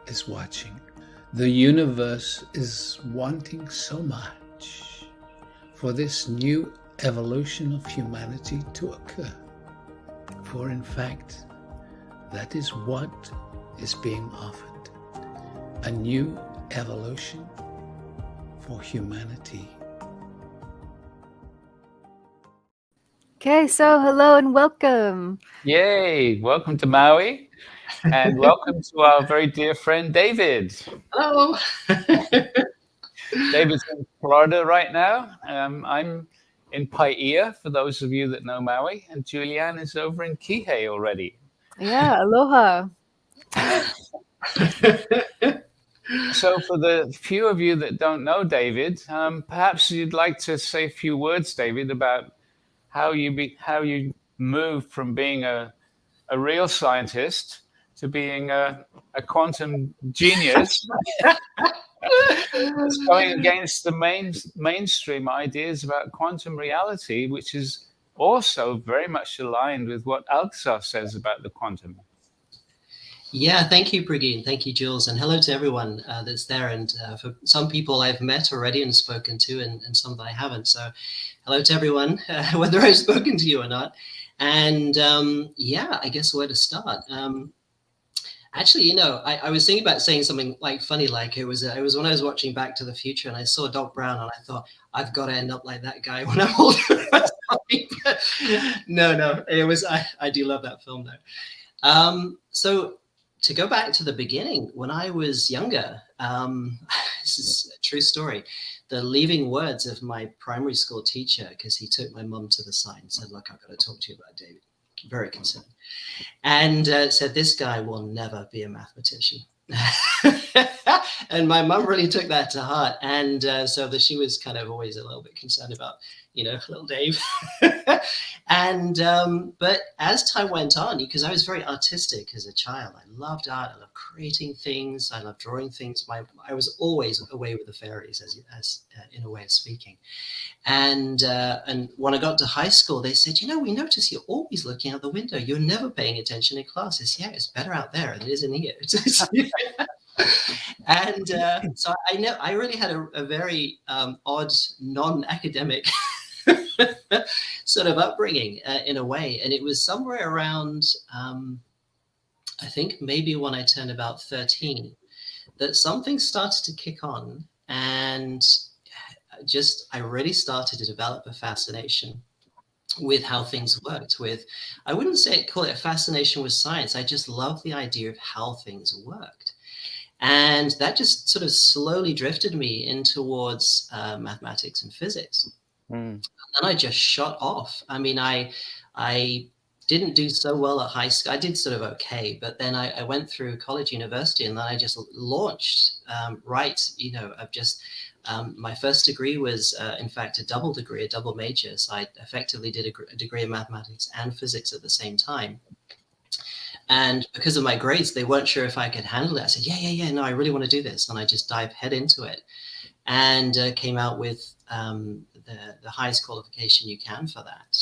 is watching. The universe is wanting so much for this new evolution of humanity to occur. For in fact, that is what is being offered. A new evolution for humanity. Okay, so hello and welcome. Yay! Welcome to Maui, and welcome to our very dear friend David. Hello. David's in Florida right now. I'm in Paia, for those of you that know Maui, and Julianne is over in Kihei already. Yeah, aloha. So for the few of you that don't know David, perhaps you'd like to say a few words, David, about how you moved from being a real scientist to being a quantum genius. It's going against the mainstream ideas about quantum reality, which is also very much aligned with what Althusser says about the quantum. Yeah, thank you, Brigitte, and thank you, Jules, and hello to everyone that's there. And for some people I've met already and spoken to, and some that I haven't. So hello to everyone, whether I've spoken to you or not. And yeah, I guess where to start. Actually, I was thinking about saying something like funny, like it was when I was watching Back to the Future and I saw Doc Brown and I thought, I've got to end up like that guy when I'm older. No, it was, I do love that film though. So to go back to the beginning, when I was younger, this is a true story. The leaving words of my primary school teacher, because he took my mum to the side and said, look, I've got to talk to you about David. Very concerned. And said, this guy will never be a mathematician. And my mum really took that to heart. And so that she was kind of always a little bit concerned about, little Dave. And but as time went on, because I was very artistic as a child, I loved art, I loved creating things, I loved drawing things. I was always away with the fairies, as in a way of speaking. And when I got to high school, they said, we notice you're always looking out the window. You're never paying attention in classes. Yeah, it's better out there than it is in here. And so I really had a very odd, non-academic sort of upbringing in a way. And it was somewhere around, I think maybe when I turned about 13, that something started to kick on. And I really started to develop a fascination with how things worked. I wouldn't call it a fascination with science. I just loved the idea of how things worked. And that just sort of slowly drifted me in towards mathematics and physics. And then I just shot off. I mean, I didn't do so well at high school. I did sort of okay, but then I went through college, university, and then I just launched my first degree was, in fact, a double major. So I effectively did a degree in mathematics and physics at the same time. And because of my grades, they weren't sure if I could handle it. I said, yeah, no, I really want to do this. And I just dived head into it and came out with the highest qualification you can for that.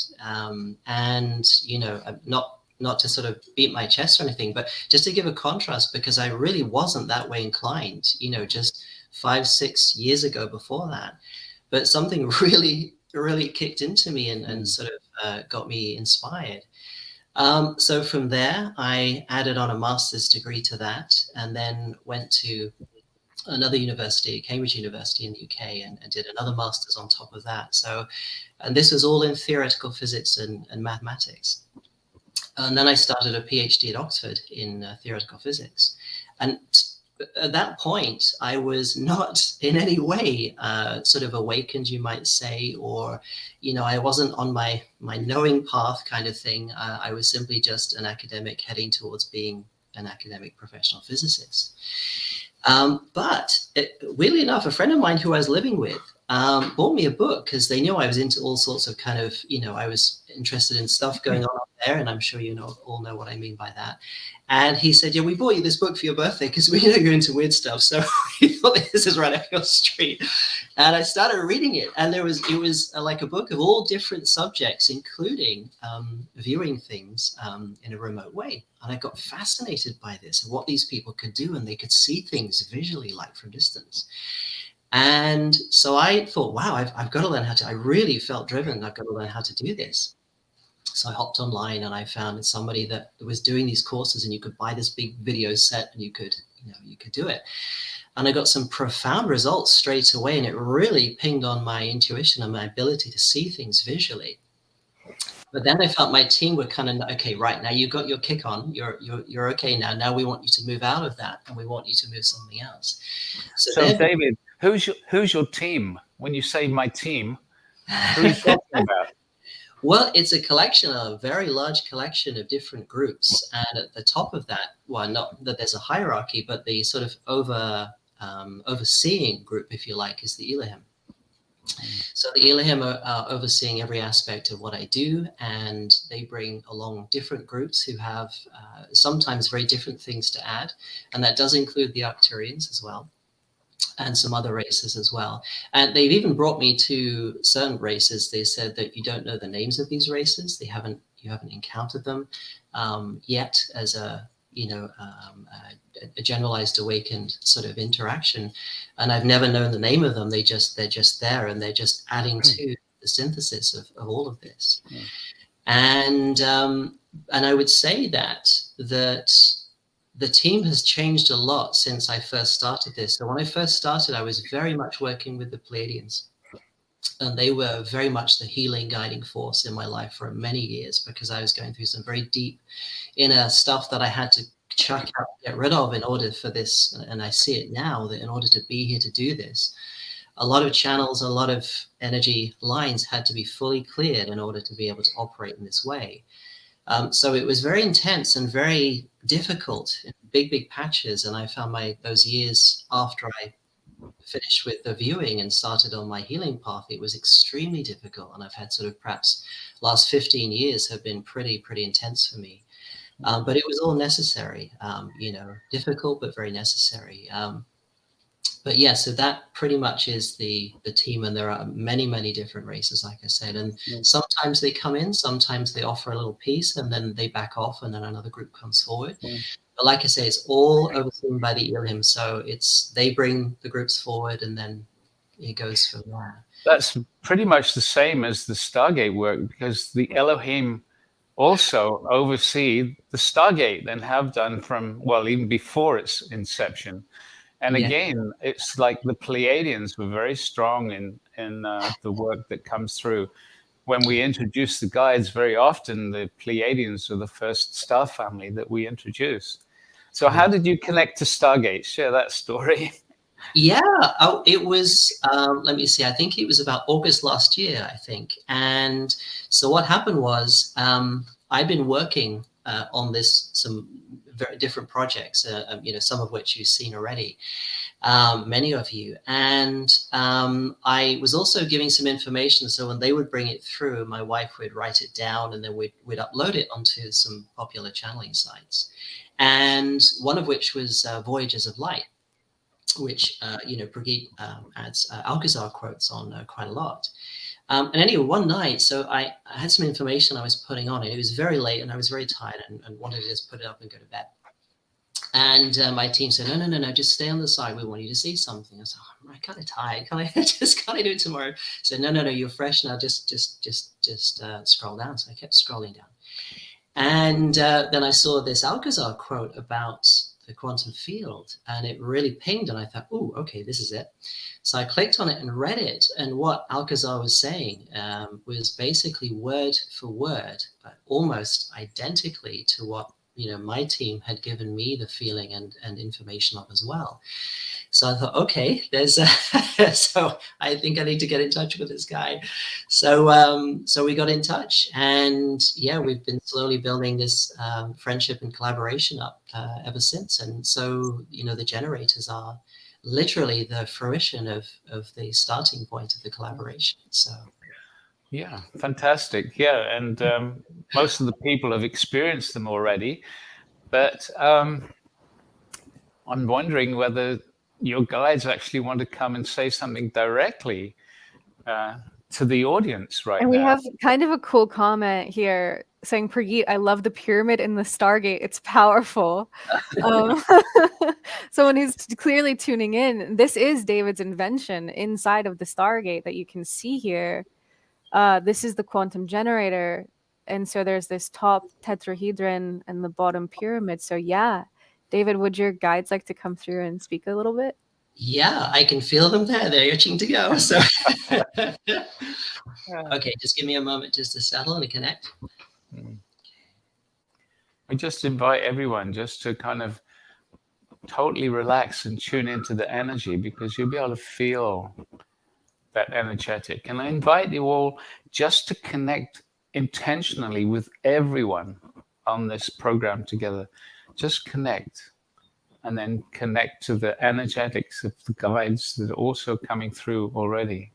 Not to sort of beat my chest or anything, but just to give a contrast, because I really wasn't that way inclined, just 5-6 years ago before that. But something really, really kicked into me and sort of got me inspired. So from there, I added on a master's degree to that, and then went to another university, Cambridge University in the UK, and did another master's on top of that. And this was all in theoretical physics and mathematics. And then I started a PhD at Oxford in theoretical physics. And at that point, I was not in any way sort of awakened, you might say, or, I wasn't on my knowing path kind of thing. I was simply just an academic heading towards being an academic professional physicist. But weirdly enough, a friend of mine who I was living with bought me a book because they knew I was into all sorts of kind of, I was interested in stuff going on up there. And I'm sure all know what I mean by that. And he said, yeah, we bought you this book for your birthday because we know you're into weird stuff. So we thought this is right up your street. And I started reading it. And it was like a book of all different subjects, including viewing things in a remote way. And I got fascinated by this and what these people could do. And they could see things visually, like from distance. And so I thought, wow, I've got to learn how to, I really felt driven. I've got to learn how to do this. So I hopped online and I found somebody that was doing these courses, and you could buy this big video set and you could do it. And I got some profound results straight away. And it really pinged on my intuition and my ability to see things visually. But then I felt my team were kind of, okay, right, now you got your kick on, you're okay now. Now we want you to move out of that and we want you to move something else. So David, who's your team? When you say my team, who are you talking about? Well, it's a very large collection of different groups. And at the top of that, well, not that there's a hierarchy, but the sort of overseeing group, if you like, is the Elohim. So the Elohim are overseeing every aspect of what I do, and they bring along different groups who have sometimes very different things to add. And that does include the Arcturians as well, and some other races as well. And they've even brought me to certain races. They said that you don't know the names of these races. You haven't encountered them yet as a generalized awakened sort of interaction. And I've never known the name of them. They're just there, and they're just adding to the synthesis of all of this. Yeah. And I would say that the team has changed a lot since I first started this. So when I first started, I was very much working with the Pleiadians. And they were very much the healing guiding force in my life for many years, because I was going through some very deep inner stuff that I had to chuck out, get rid of in order for this. And I see it now, that in order to be here to do this, a lot of channels, a lot of energy lines had to be fully cleared in order to be able to operate in this way. So it was very intense and very difficult in big patches. And I found those years after I finished with the viewing and started on my healing path, it was extremely difficult. And I've had sort of perhaps last 15 years have been pretty intense for me. But it was all necessary, difficult, but very necessary. But yeah, so that pretty much is the team. And there are many different races, like I said. And sometimes they come in, sometimes they offer a little piece, and then they back off, and then another group comes forward. But like I say, it's all overseen by the Elohim. So they bring the groups forward, and then it goes from there. That's pretty much the same as the Stargate work, because the Elohim also oversee the Stargate and have done even before its inception. And again, it's like the Pleiadians were very strong in the work that comes through. When we introduce the guides, very often the Pleiadians are the first star family that we introduce. So how did you connect to Stargate? Share that story. Yeah, it was, let me see, I think it was about August last year, I think. And so what happened was I've been working on some very different projects, some of which you've seen already, many of you. And I was also giving some information. So when they would bring it through, my wife would write it down, and then we'd upload it onto some popular channeling sites. And one of which was Voyages of Light, which, Brigitte adds Alcazar quotes on quite a lot. And anyway, one night, so I had some information I was putting on it. It was very late and I was very tired and wanted to just put it up and go to bed. And my team said, no, just stay on the side. We want you to see something. I said, I'm kind of tired. Can I do it tomorrow? I said, no, you're fresh now. Just scroll down. So I kept scrolling down. And then I saw this Alcazar quote about the quantum field, and it really pinged, and I thought, oh, okay, this is it. So I clicked on it and read it, and what Alcazar was saying was basically word for word, almost identically to what my team had given me the feeling and information of as well. So I thought, okay, so I think I need to get in touch with this guy. So we got in touch, and we've been slowly building this friendship and collaboration up ever since. And so, the generators are literally the fruition of the starting point of the collaboration. So Yeah, fantastic. Yeah, and most of the people have experienced them already, but I'm wondering whether your guides actually want to come and say something directly to the audience right And we now. have kind of a cool comment here saying, Prageet, I love the pyramid in the Stargate. It's powerful. Um, someone who's clearly tuning in. This is David's invention inside of the Stargate that you can see here. This is the quantum generator. And so there's this top tetrahedron and the bottom pyramid. So yeah, David, would your guides like to come through and speak a little bit? yeah, I can feel them there. They're itching to go. So okay, just give me a moment just to settle and to connect. I just invite everyone just to kind of totally relax and tune into the energy, because you'll be able to feel that energetic. And I invite you all just to connect intentionally with everyone on this program together. Just connect, and then connect to the energetics of the guides that are also coming through already.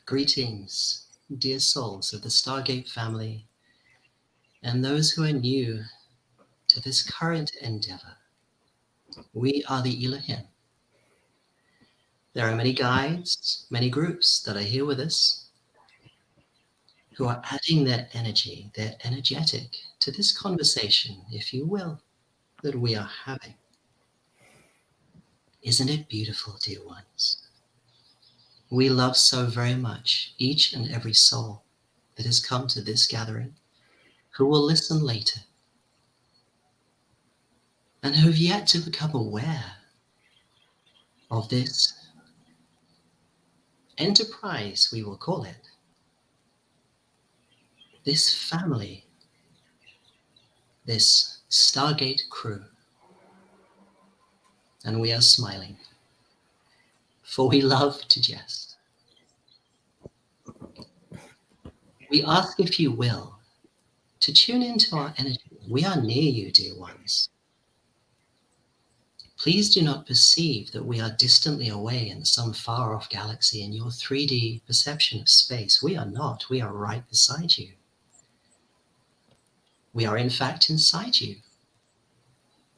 Greetings, dear souls of the Stargate family, and those who are new to this current endeavor. We are the Elohim. There are many guides, many groups that are here with us who are adding their energy, their energetic, to this conversation, if you will, that we are having. Isn't it beautiful, dear ones? We love so very much each and every soul that has come to this gathering, who will listen later, and who have yet to become aware of this enterprise, we will call it, this family, this Stargate crew. And we are smiling, for we love to jest. We ask, if you will, to tune into our energy. We are near you, dear ones. Please do not perceive that we are distantly away in some far-off galaxy in your 3D perception of space. We are not. We are right beside you. We are, in fact, inside you.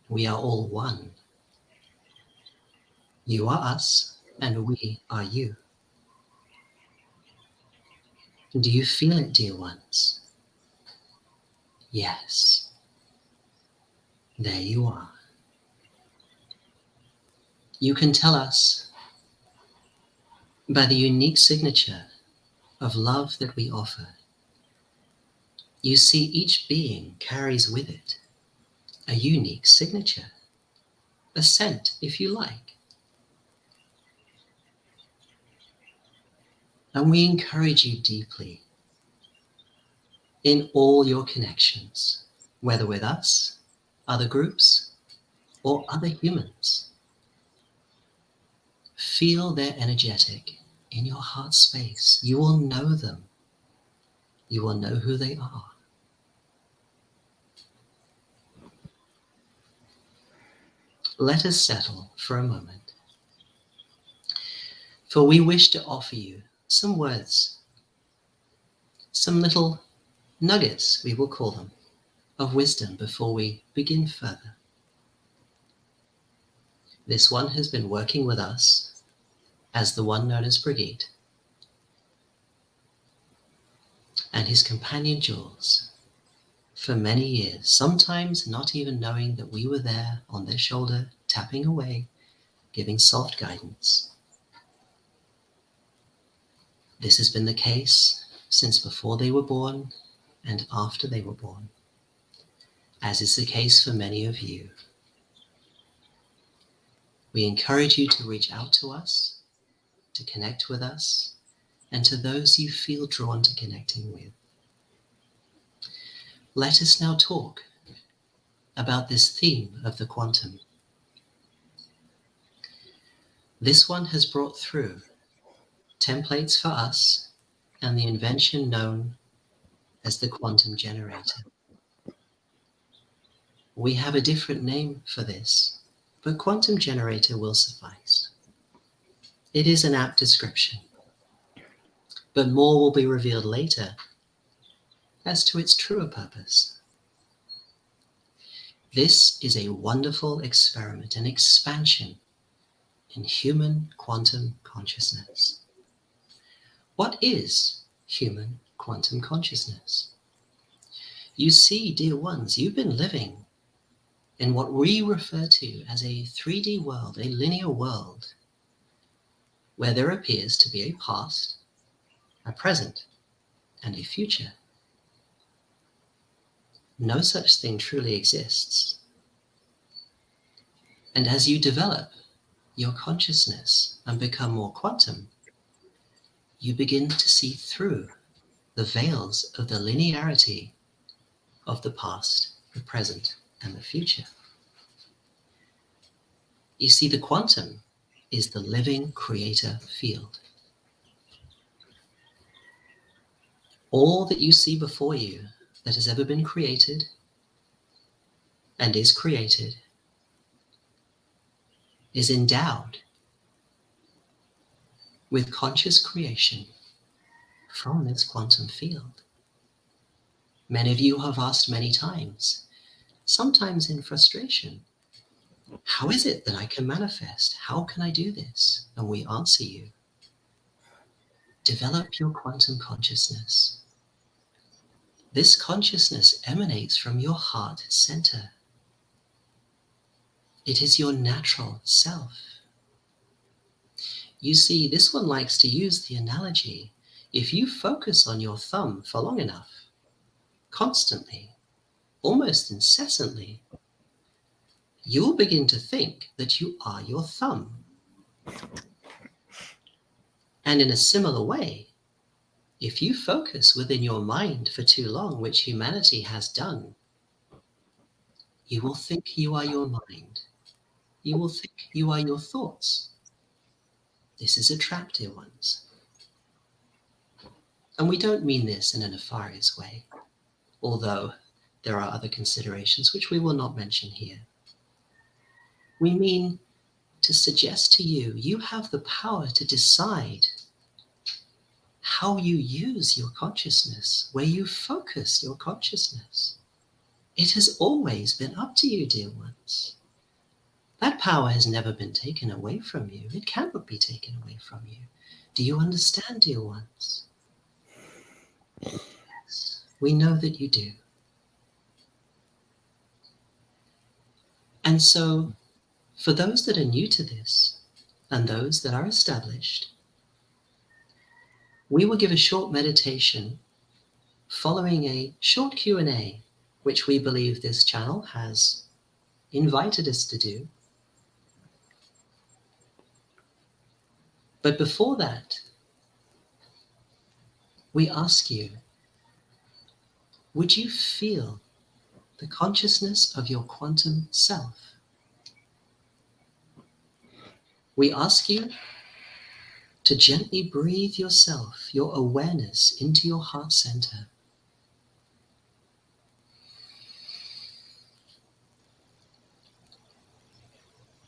We are all one. You are us, and we are you. Do you feel it, dear ones? Yes. There you are. You can tell us by the unique signature of love that we offer. You see, each being carries with it a unique signature, a scent, if you like. And we encourage you deeply in all your connections, whether with us, other groups, or other humans. Feel their energetic in your heart space. You will know them. You will know who they are. Let us settle for a moment, for we wish to offer you some words, some little nuggets, we will call them, of wisdom before we begin further. This one has been working with us as the one known as Prageet, and his companion Jules for many years, sometimes not even knowing that we were there on their shoulder, tapping away, giving soft guidance. This has been the case since before they were born and after they were born, as is the case for many of you. We encourage you to reach out to us, to connect with us, and to those you feel drawn to connecting with. Let us now talk about this theme of the quantum. This one has brought through templates for us, and the invention known as the quantum generator. We have a different name for this, but quantum generator will suffice. It is an apt description, but more will be revealed later as to its truer purpose. This is a wonderful experiment, an expansion in human quantum consciousness. What is human quantum consciousness? You see, dear ones, you've been living in what we refer to as a 3D world, a linear world, where there appears to be a past, a present, and a future. No such thing truly exists. And as you develop your consciousness and become more quantum, you begin to see through the veils of the linearity of the past, the present, and the future. You see, the quantum is the living creator field. All that you see before you that has ever been created and is created is endowed with conscious creation from this quantum field. Many of you have asked many times, sometimes in frustration, how is it that I can manifest? How can I do this? And we answer you, develop your quantum consciousness. This consciousness emanates from your heart center. It is your natural self. You see, this one likes to use the analogy, if you focus on your thumb for long enough, constantly, almost incessantly, you will begin to think that you are your thumb. And in a similar way, if you focus within your mind for too long, which humanity has done, you will think you are your mind. You will think you are your thoughts. This is a trap, dear ones. And we don't mean this in a nefarious way, although there are other considerations which we will not mention here. We mean to suggest to you, you have the power to decide how you use your consciousness, where you focus your consciousness. It has always been up to you, dear ones. That power has never been taken away from you. It cannot be taken away from you. Do you understand, dear ones? Yes, we know that you do. And so, for those that are new to this, and those that are established, we will give a short meditation following a short Q&A, which we believe this channel has invited us to do. But before that, we ask you, would you feel the consciousness of your quantum self? We ask you to gently breathe yourself, your awareness, into your heart center.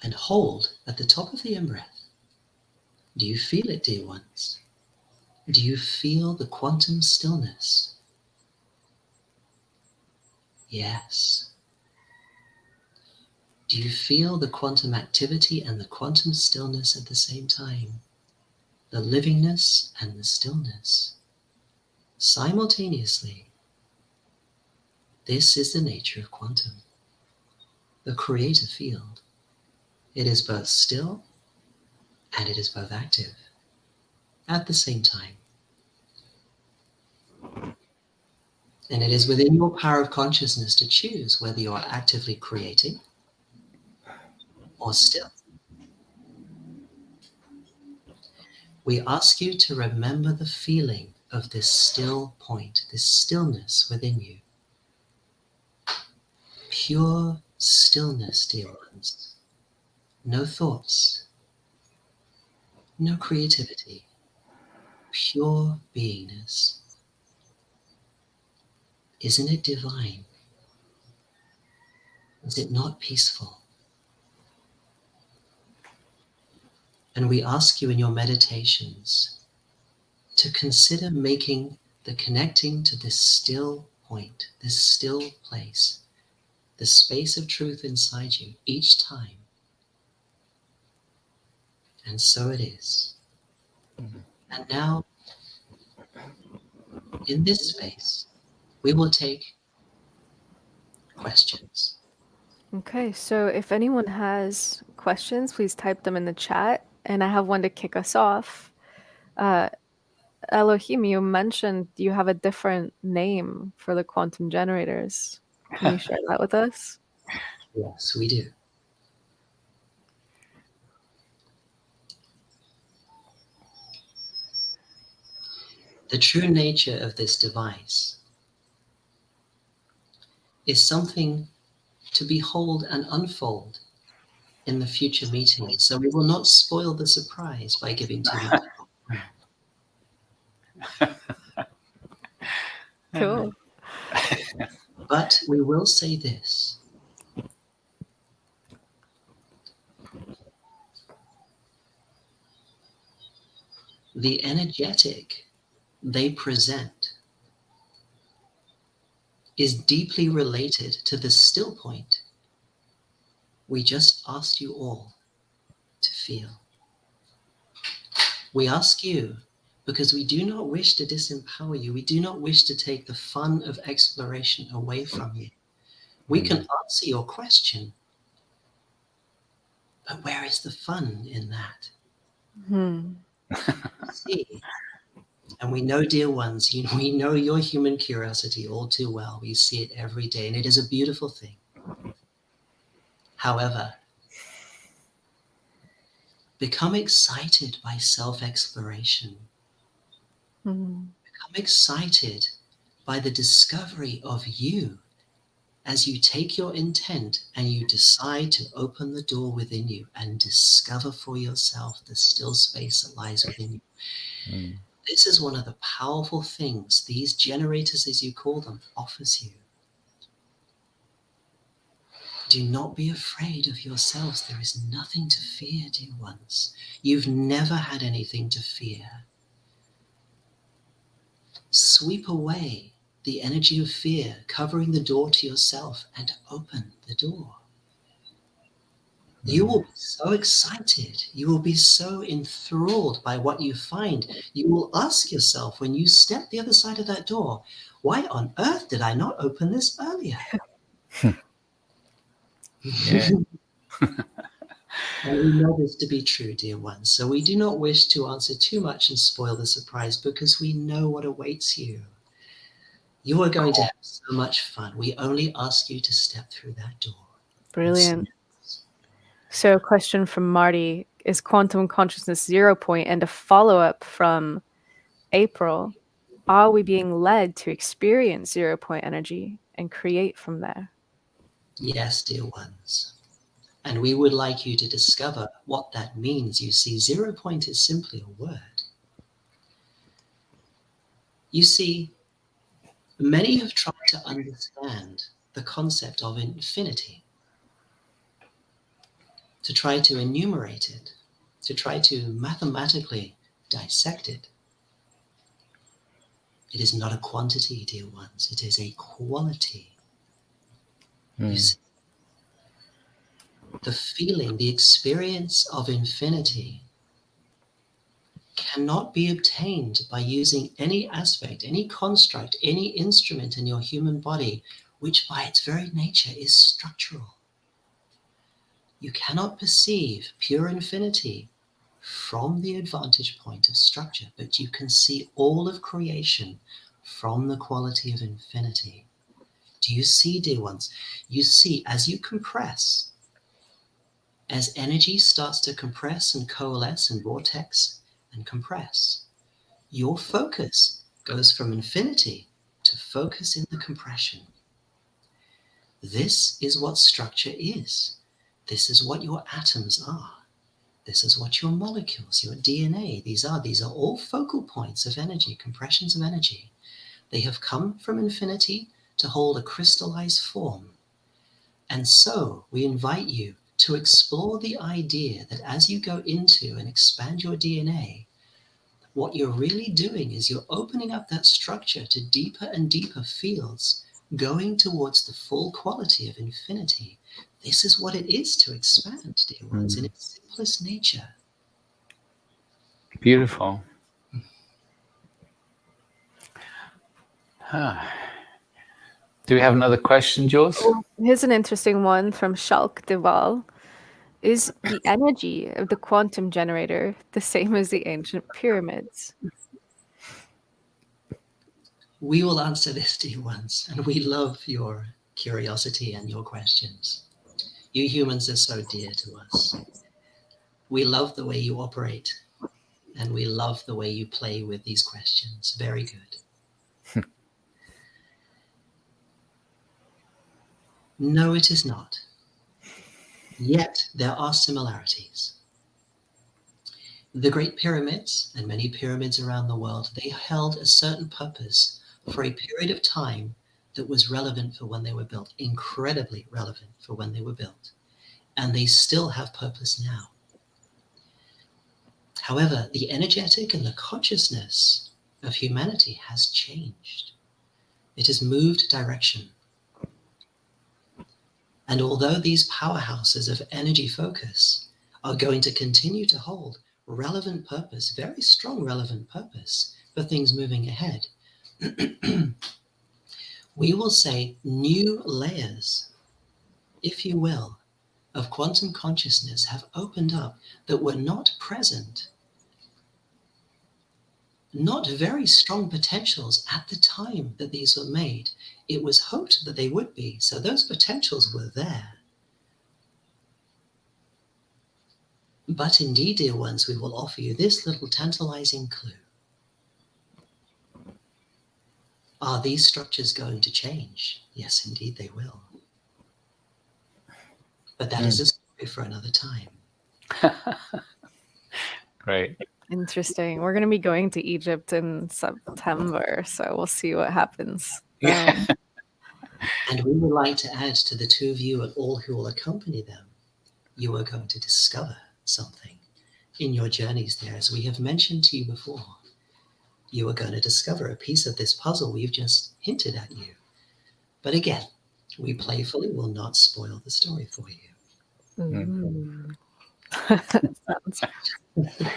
And hold at the top of the in-breath. Do you feel it, dear ones? Do you feel the quantum stillness? Yes. Do you feel the quantum activity and the quantum stillness at the same time? The livingness and the stillness simultaneously. This is the nature of quantum, the creator field. It is both still and it is both active at the same time. And it is within your power of consciousness to choose whether you are actively creating or still. We ask you to remember the feeling of this still point, this stillness within you. Pure stillness, dear ones. No thoughts, no creativity, pure beingness. Isn't it divine? Is it not peaceful? And we ask you in your meditations to consider making the connecting to this still point, this still place, the space of truth inside you each time. And so it is. And now, in this space, we will take questions. Okay, so if anyone has questions, please type them in the chat. And I have one to kick us off. Elohim, you mentioned you have a different name for the quantum generators. Can you share that with us? Yes, we do. The true nature of this device is something to behold and unfold in the future meetings. So we will not spoil the surprise by giving too much. Cool. But we will say this. The energetic they present is deeply related to the still point we just asked you all to feel. We ask you because we do not wish to disempower you. We do not wish to take the fun of exploration away from you. We can answer your question, but where is the fun in that? See, and we know, dear ones, we know your human curiosity all too well. We see it every day, and it is a beautiful thing. However, become excited by self-exploration. Become excited by the discovery of you as you take your intent and you decide to open the door within you and discover for yourself the still space that lies within you. This is one of the powerful things these generators, as you call them, offers you. Do not be afraid of yourselves. There is nothing to fear, dear ones. You've never had anything to fear. Sweep away the energy of fear, covering the door to yourself, and open the door. You will be so excited. You will be so enthralled by what you find. You will ask yourself when you step the other side of that door, why on earth did I not open this earlier? Yeah. And we know this to be true, dear ones. So we do not wish to answer too much and spoil the surprise because we know what awaits you. You are going to have so much fun. We only ask you to step through that door. Brilliant. So a question from Marty, is quantum consciousness 0 point? And a follow-up from April, are we being led to experience 0 point energy and create from there? Yes, dear ones. And we would like you to discover what that means. You see, 0 point is simply a word. You see, many have tried to understand the concept of infinity, to try to enumerate it, to try to mathematically dissect it. It is not a quantity, dear ones. It is a quality. You see, the feeling, the experience of infinity cannot be obtained by using any aspect, any construct, any instrument in your human body, which by its very nature is structural. You cannot perceive pure infinity from the advantage point of structure, but you can see all of creation from the quality of infinity. Do you see, dear ones? You see, as you compress, as energy starts to compress and coalesce and vortex and compress, your focus goes from infinity to focus in the compression. This is what structure is. This is what your atoms are. This is what your molecules, your DNA, these are all focal points of energy, compressions of energy. They have come from infinity to hold a crystallized form. And so we invite you to explore the idea that as you go into and expand your DNA, what you're really doing is you're opening up that structure to deeper and deeper fields, going towards the full quality of infinity. This is what it is to expand, dear ones, in its simplest nature. Beautiful. Do we have another question, Jules? Oh, here's an interesting one from Schalk Deval. Is the energy of the quantum generator the same as the ancient pyramids? We will answer this, dear ones, and we love your curiosity and your questions. You humans are so dear to us. We love the way you operate, and we love the way you play with these questions. Very good. No, it is not. Yet there are similarities. The Great Pyramids and many pyramids around the world, they held a certain purpose for a period of time that was relevant for when they were built, incredibly relevant for when they were built. And they still have purpose now. However, the energetic and the consciousness of humanity has changed. It has moved direction. And although these powerhouses of energy focus are going to continue to hold relevant purpose, very strong relevant purpose for things moving ahead, we will say new layers, if you will, of quantum consciousness have opened up that were not present, not very strong potentials at the time that these were made. It was hoped that they would be, so those potentials were there. But indeed, dear ones, we will offer you this little tantalizing clue. Are these structures going to change? Yes, indeed they will. But that is a story for another time. Great. Interesting. We're going to be going to Egypt in September, so we'll see what happens. Yeah. And we would like to add to the two of you and all who will accompany them, you are going to discover something in your journeys there. As we have mentioned to you before, you are going to discover a piece of this puzzle we've just hinted at you. But again, we playfully will not spoil the story for you. Ooh. Sounds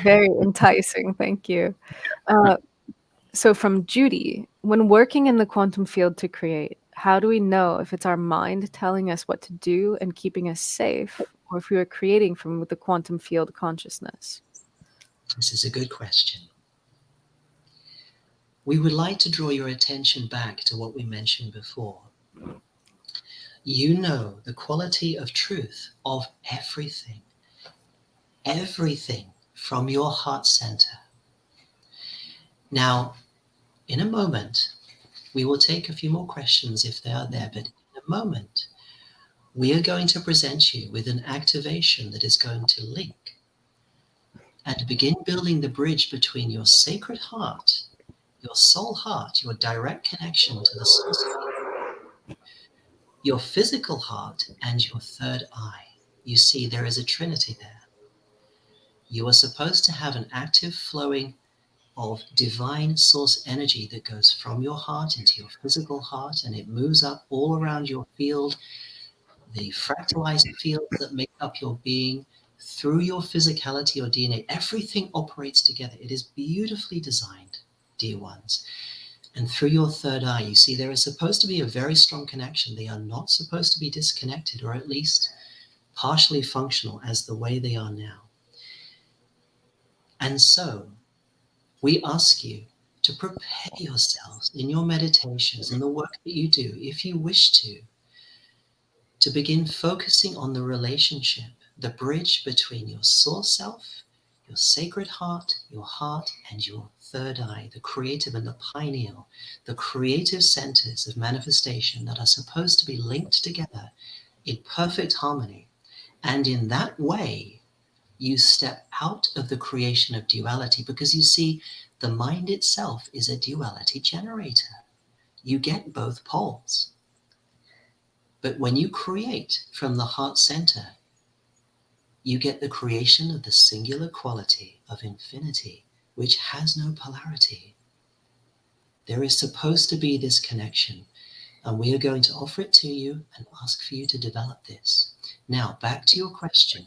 very enticing. Thank you. So from Judy, when working in the quantum field to create, how do we know if it's our mind telling us what to do and keeping us safe, or if we are creating from the quantum field consciousness? This is a good question. We would like to draw your attention back to what we mentioned before. You know the quality of truth of everything. Everything from your heart center. Now, in a moment, we will take a few more questions if they are there, but in a moment, we are going to present you with an activation that is going to link and begin building the bridge between your sacred heart, your soul heart, your direct connection to the source, your physical heart, and your third eye. You see, there is a trinity there. You are supposed to have an active flowing of divine source energy that goes from your heart into your physical heart, and it moves up all around your field, the fractalized fields that make up your being, through your physicality or DNA. Everything operates together. It is beautifully designed, dear ones. And through your third eye, you see there is supposed to be a very strong connection. They are not supposed to be disconnected, or at least partially functional as the way they are now. And so we ask you to prepare yourselves in your meditations and the work that you do, if you wish to begin focusing on the relationship, the bridge between your source self, your sacred heart, and your third eye, the creative and the pineal, the creative centers of manifestation that are supposed to be linked together in perfect harmony. And in that way, you step out of the creation of duality, because you see, the mind itself is a duality generator. You get both poles. But when you create from the heart center, you get the creation of the singular quality of infinity, which has no polarity. There is supposed to be this connection, and we are going to offer it to you and ask for you to develop this. Now, back to your question.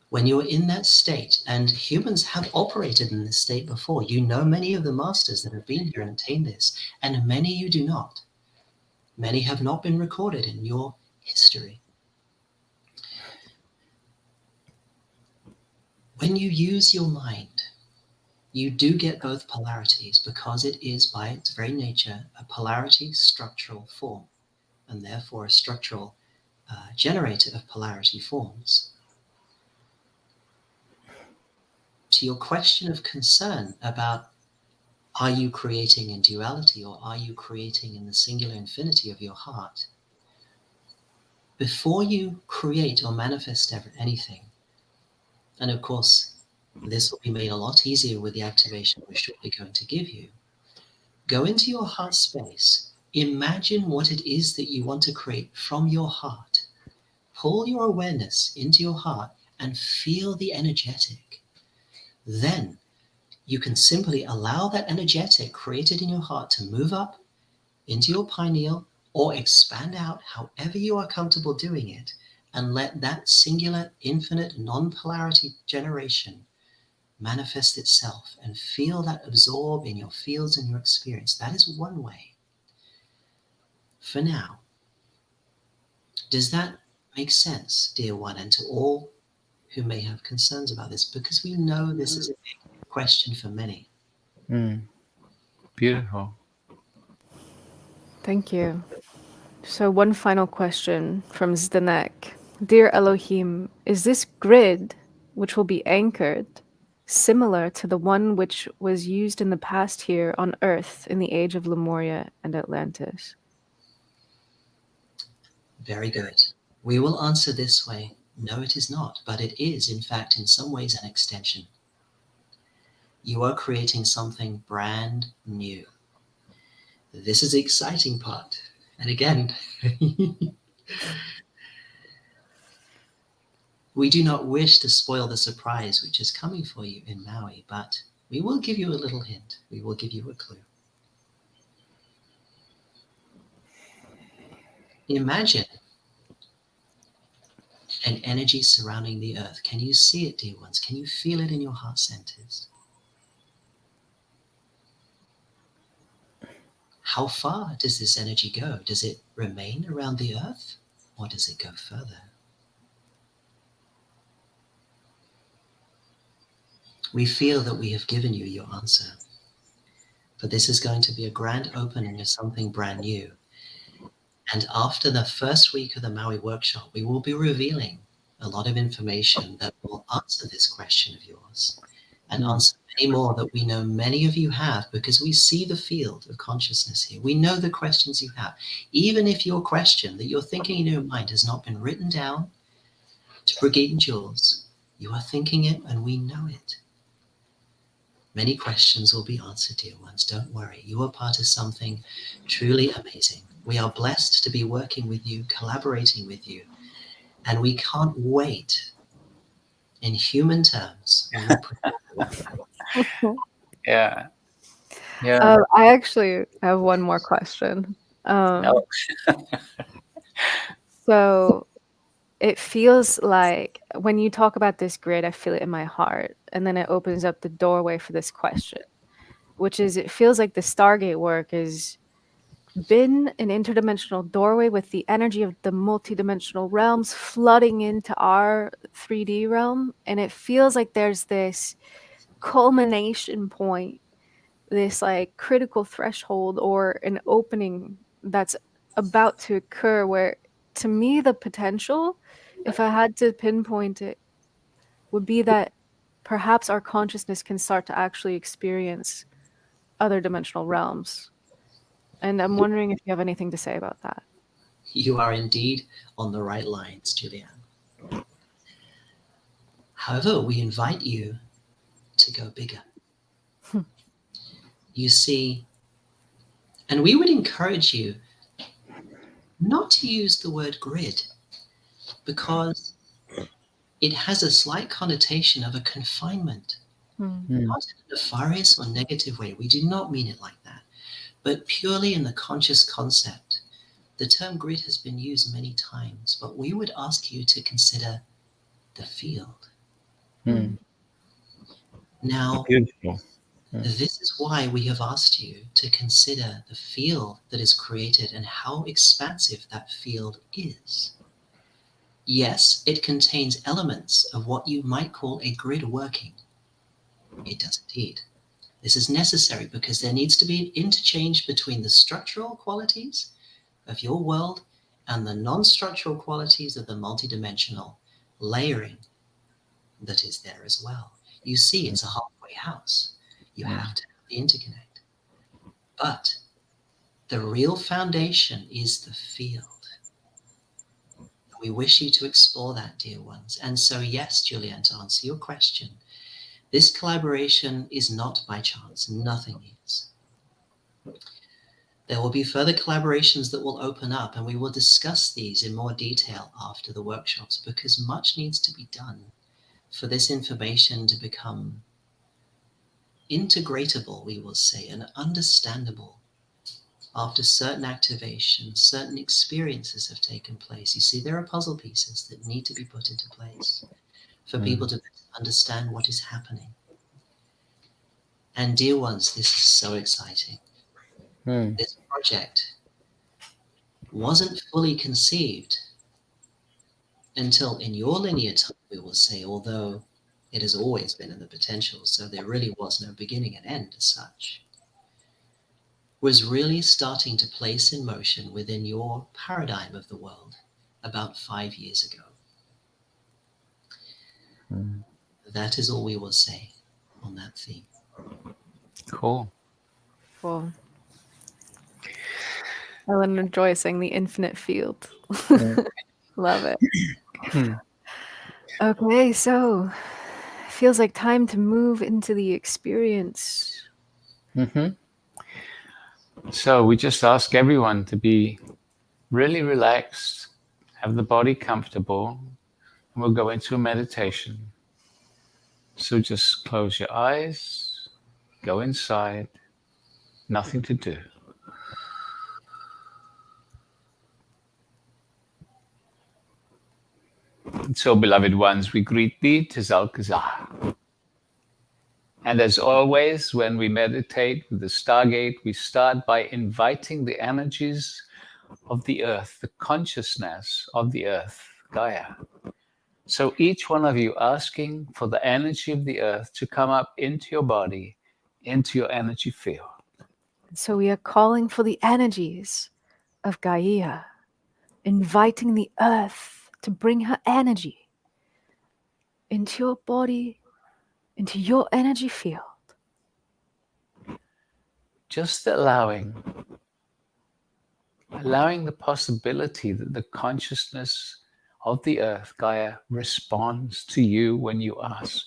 When you're in that state, and humans have operated in this state before, you know many of the masters that have been here and attained this, and many you do not. Many have not been recorded in your history. When you use your mind, you do get both polarities, because it is by its very nature a polarity structural form, and therefore a structural generator of polarity forms. To your question of concern about, are you creating in duality or are you creating in the singular infinity of your heart? Before you create or manifest anything, and of course, this will be made a lot easier with the activation we're shortly going to give you, go into your heart space, imagine what it is that you want to create from your heart. Pull your awareness into your heart and feel the energetic. Then you can simply allow that energetic created in your heart to move up into your pineal or expand out however you are comfortable doing it, and let that singular, infinite, non-polarity generation manifest itself and feel that absorb in your fields and your experience. That is one way. For now, does that make sense, dear one, and to all who may have concerns about this? Because we know this is a big question for many. Beautiful. Thank you. So one final question from Zdenek. Dear Elohim, is this grid, which will be anchored, similar to the one which was used in the past here on Earth in the age of Lemuria and Atlantis? Very good. We will answer this way. No, it is not, but it is, in fact, in some ways an extension. You are creating something brand new. This is the exciting part. And again, we do not wish to spoil the surprise which is coming for you in Maui, but we will give you a little hint. We will give you a clue. Imagine an energy surrounding the earth. Can you see it, dear ones? Can you feel it in your heart centers? How far does this energy go? Does it remain around the earth, or does it go further? We feel that we have given you your answer, but this is going to be a grand opening of something brand new. And after the first week of the Maui workshop, we will be revealing a lot of information that will answer this question of yours and answer many more that we know many of you have, because we see the field of consciousness here. We know the questions you have. Even if your question that you're thinking in your mind has not been written down to Brigitte and Jules, you are thinking it and we know it. Many questions will be answered, dear ones. Don't worry. You are part of something truly amazing. We are blessed to be working with you, collaborating with you, and we can't wait, in human terms. Yeah. I actually have one more question. So it feels like when you talk about this grid, I feel it in my heart, and then it opens up the doorway for this question, which is, it feels like the Stargate work has been an interdimensional doorway with the energy of the multidimensional realms flooding into our 3D realm, and it feels like there's this culmination point, this like critical threshold or an opening that's about to occur, where to me the potential, if I had to pinpoint it, would be that perhaps our consciousness can start to actually experience other dimensional realms. And I'm wondering if you have anything to say about that. You are indeed on the right lines, Julianne. However, we invite you to go bigger. You see, and we would encourage you not to use the word grid, because it has a slight connotation of a confinement, not in a nefarious or negative way. We do not mean it like that, but purely in the conscious concept. The term grid has been used many times, but we would ask you to consider the field. Now, Beautiful. this is why we have asked you to consider the field that is created and how expansive that field is. Yes, it contains elements of what you might call a grid working. It does indeed. This is necessary because there needs to be an interchange between the structural qualities of your world and the non-structural qualities of the multidimensional layering that is there as well. You see, it's a halfway house. You have to have the interconnect. But the real foundation is the field. We wish you to explore that, dear ones. And so, yes, Julianne, to answer your question, this collaboration is not by chance. Nothing is. There will be further collaborations that will open up, and we will discuss these in more detail after the workshops, because much needs to be done for this information to become integratable, we will say, and understandable after certain activations, certain experiences have taken place. You see, there are puzzle pieces that need to be put into place for people to understand what is happening. And dear ones, this is so exciting. This project wasn't fully conceived until in your linear time, we will say, although it has always been in the potential, so there really was no beginning and end as such, was really starting to place in motion within your paradigm of the world about 5 years ago. That is all we will say on that theme. Cool. Cool. Ellen and Joy saying the infinite field. Love it. Okay, so feels like time to move into the experience. So we just ask everyone to be really relaxed, have the body comfortable, and we'll go into a meditation. So just close your eyes, go inside, nothing to do. And so, beloved ones, we greet thee, Tzalkazah. And as always, when we meditate with the Stargate, we start by inviting the energies of the earth, the consciousness of the earth, Gaia. So each one of you asking for the energy of the earth to come up into your body, into your energy field. So we are calling for the energies of Gaia, inviting the earth to bring her energy into your body, into your energy field. Just allowing the possibility that the consciousness of the earth, Gaia, responds to you when you ask.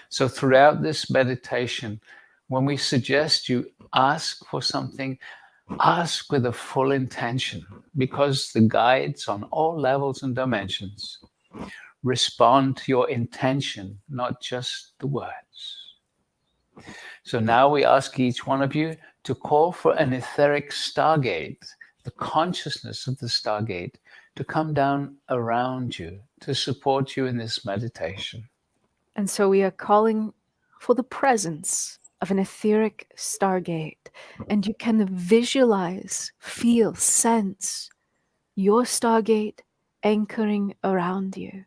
So throughout this meditation, when we suggest you ask for something, ask with a full intention, because the guides on all levels and dimensions respond to your intention, not just the words. So now we ask each one of you to call for an etheric stargate, the consciousness of the stargate, to come down around you, to support you in this meditation. And so we are calling for the presence of an etheric stargate. And you can visualize, feel, sense your stargate anchoring around you.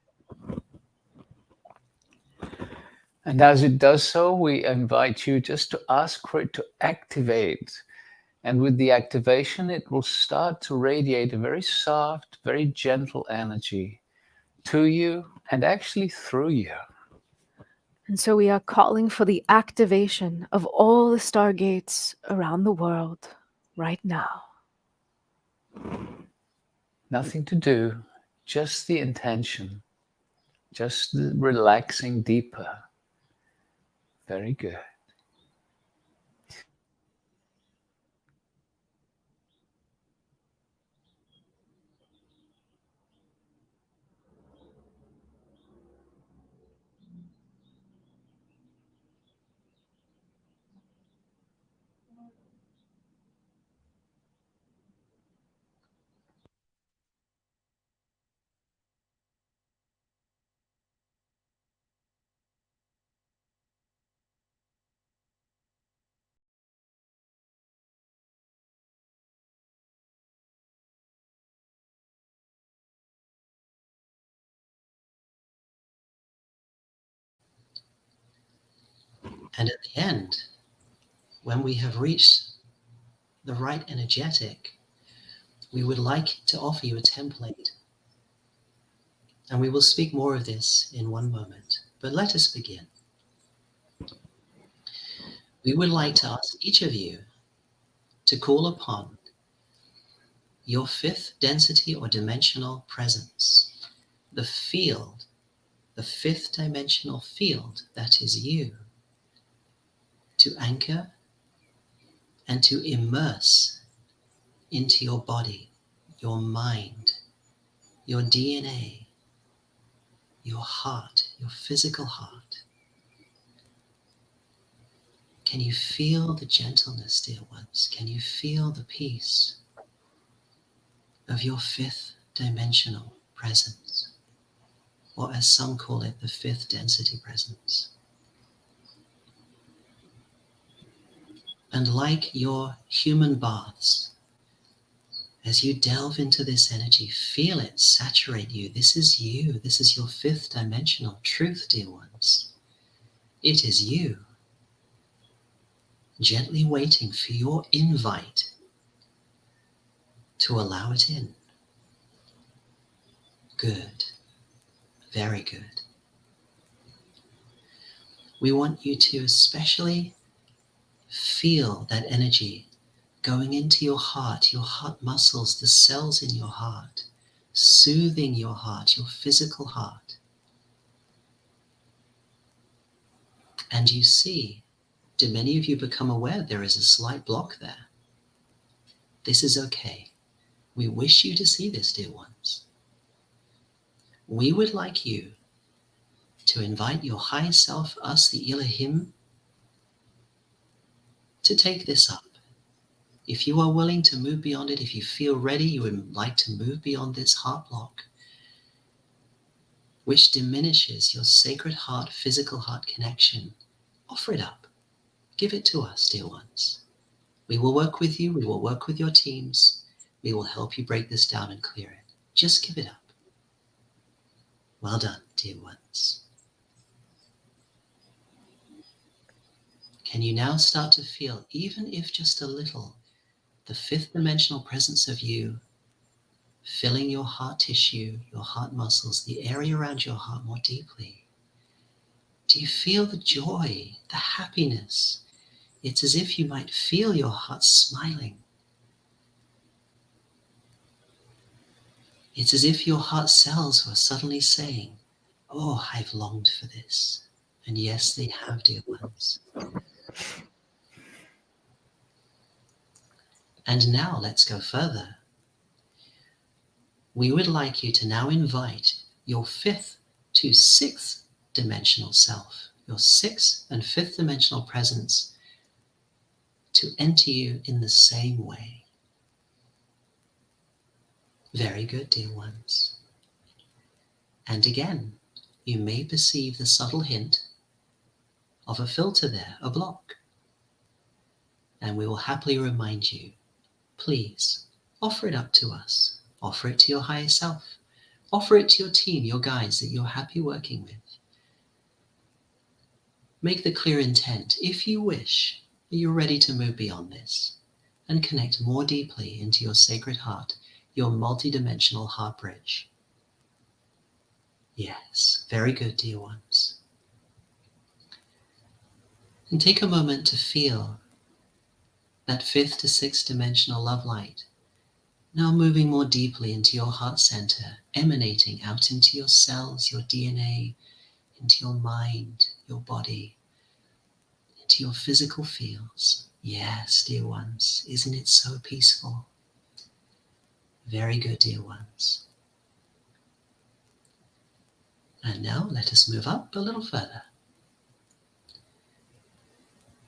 And as it does so, we invite you just to ask for it to activate. And with the activation, it will start to radiate a very soft, very gentle energy to you and actually through you. And so we are calling for the activation of all the stargates around the world right now. Nothing to do, just the intention. just relaxing deeper. Very good. And at the end, when we have reached the right energetic, we would like to offer you a template. And we will speak more of this in one moment. But let us begin. We would like to ask each of you to call upon your fifth density or dimensional presence, the field, the fifth dimensional field that is you, to anchor and to immerse into your body, your mind, your DNA, your heart, your physical heart. Can you feel the gentleness, dear ones? Can you feel the peace of your fifth dimensional presence? Or as some call it, the fifth density presence. And like your human baths, as you delve into this energy, feel it saturate you. This is you. This is your fifth dimensional truth, dear ones. It is you. Gently waiting for your invite to allow it in. Good. Very good. We want you to especially feel that energy going into your heart muscles, the cells in your heart, soothing your heart, your physical heart. And you see, do many of you become aware there is a slight block there? This is okay. We wish you to see this, dear ones. We would like you to invite your high self, us, the Elohim, to take this up. If you are willing to move beyond it, if you feel ready, you would like to move beyond this heart block, which diminishes your sacred heart, physical heart connection, offer it up. Give it to us, dear ones. We will work with you. We will work with your teams. We will help you break this down and clear it. Just give it up. Well done, dear ones. Can you now start to feel, even if just a little, the fifth dimensional presence of you filling your heart tissue, your heart muscles, the area around your heart more deeply? Do you feel the joy, the happiness? It's as if you might feel your heart smiling. It's as if your heart cells were suddenly saying, oh, I've longed for this. And yes, they have, dear ones. And now let's go further. We would like you to now invite your fifth to sixth dimensional self, your sixth and fifth dimensional presence, to enter you in the same way. Very good, dear ones. And again, you may perceive the subtle hint of a filter there, a block. And we will happily remind you, please offer it up to us. Offer it to your higher self. Offer it to your team, your guides that you're happy working with. Make the clear intent, if you wish, that you're ready to move beyond this and connect more deeply into your sacred heart, your multidimensional heart bridge. Yes, very good, dear ones. And take a moment to feel that fifth to sixth dimensional love light Now moving more deeply into your heart center, emanating out into your cells, your DNA, into your mind, your body, into your physical fields. Yes, dear ones, isn't it so peaceful? Very good, dear ones. And now let us move up a little further.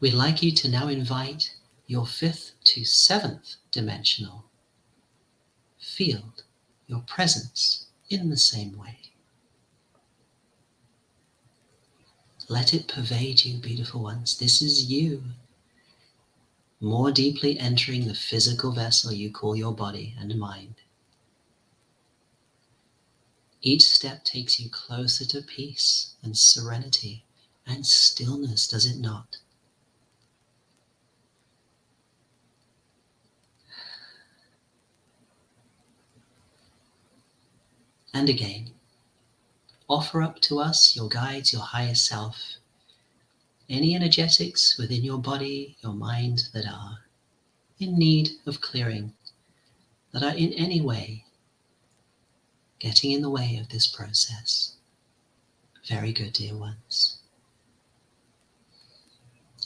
We'd like you to now invite your 5th to 7th dimensional field, your presence, in the same way. Let it pervade you, beautiful ones. This is you, more deeply entering the physical vessel you call your body and mind. Each step takes you closer to peace and serenity and stillness, does it not? And again, offer up to us, your guides, your higher self, any energetics within your body, your mind that are in need of clearing, that are in any way getting in the way of this process. Very good, dear ones.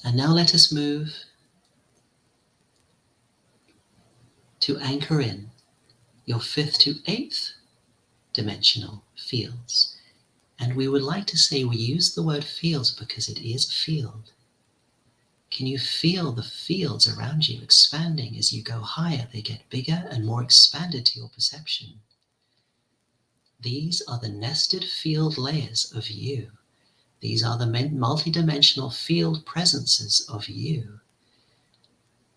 And now let us move to anchor in your 5th to 8th dimensional fields. And we would like to say we use the word fields because it is a field. Can you feel the fields around you expanding as you go higher? They get bigger and more expanded to your perception. These are the nested field layers of you. These are the multidimensional field presences of you.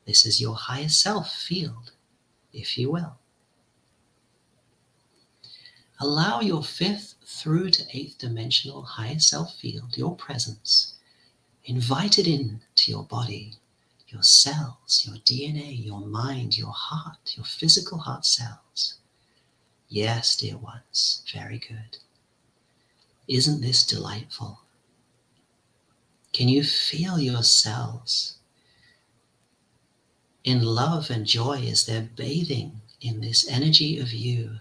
This is your higher self field, if you will. Allow your 5th through to 8th dimensional higher self field, your presence, invite it in to your body, your cells, your DNA, your mind, your heart, your physical heart cells. Yes, dear ones, very good. Isn't this delightful? Can you feel your cells in love and joy as they're bathing in this energy of you?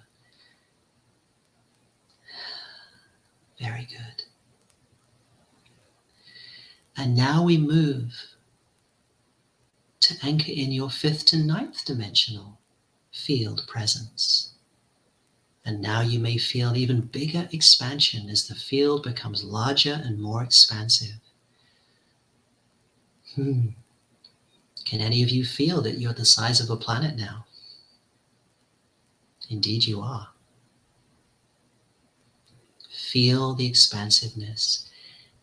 Very good. And now we move to anchor in your 5th to 9th dimensional field presence. And now you may feel even bigger expansion as the field becomes larger and more expansive. Can any of you feel that you're the size of a planet now? Indeed you are. Feel the expansiveness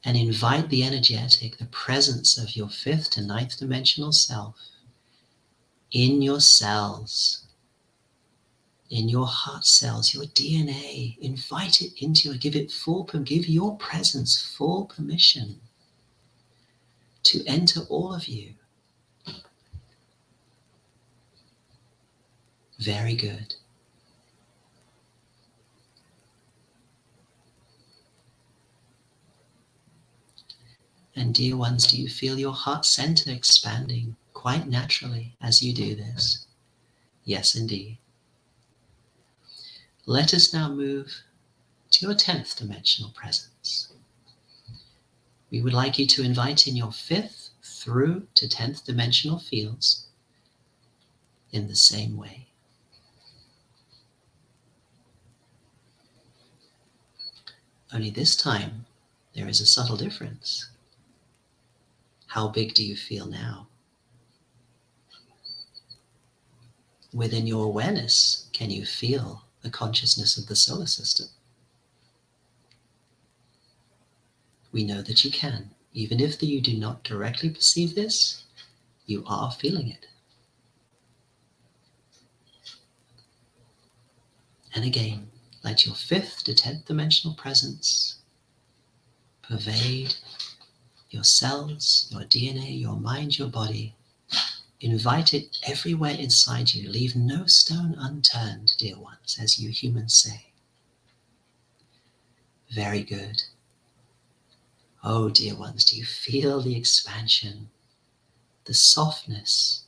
and invite the energetic, the presence of your 5th to 9th dimensional self in your cells, in your heart cells, your DNA. Invite it into you, give your presence full permission to enter all of you. Very good. And dear ones, do you feel your heart center expanding quite naturally as you do this? Yes, indeed. Let us now move to your 10th dimensional presence. We would like you to invite in your 5th through to 10th dimensional fields in the same way. Only this time, there is a subtle difference. How big do you feel now? Within your awareness, can you feel the consciousness of the solar system? We know that you can. Even if you do not directly perceive this, you are feeling it. And again, let your 5th to 10th dimensional presence pervade your cells, your DNA, your mind, your body. Invite it everywhere inside you. Leave no stone unturned, dear ones, as you humans say. Very good. Oh, dear ones, do you feel the expansion, the softness,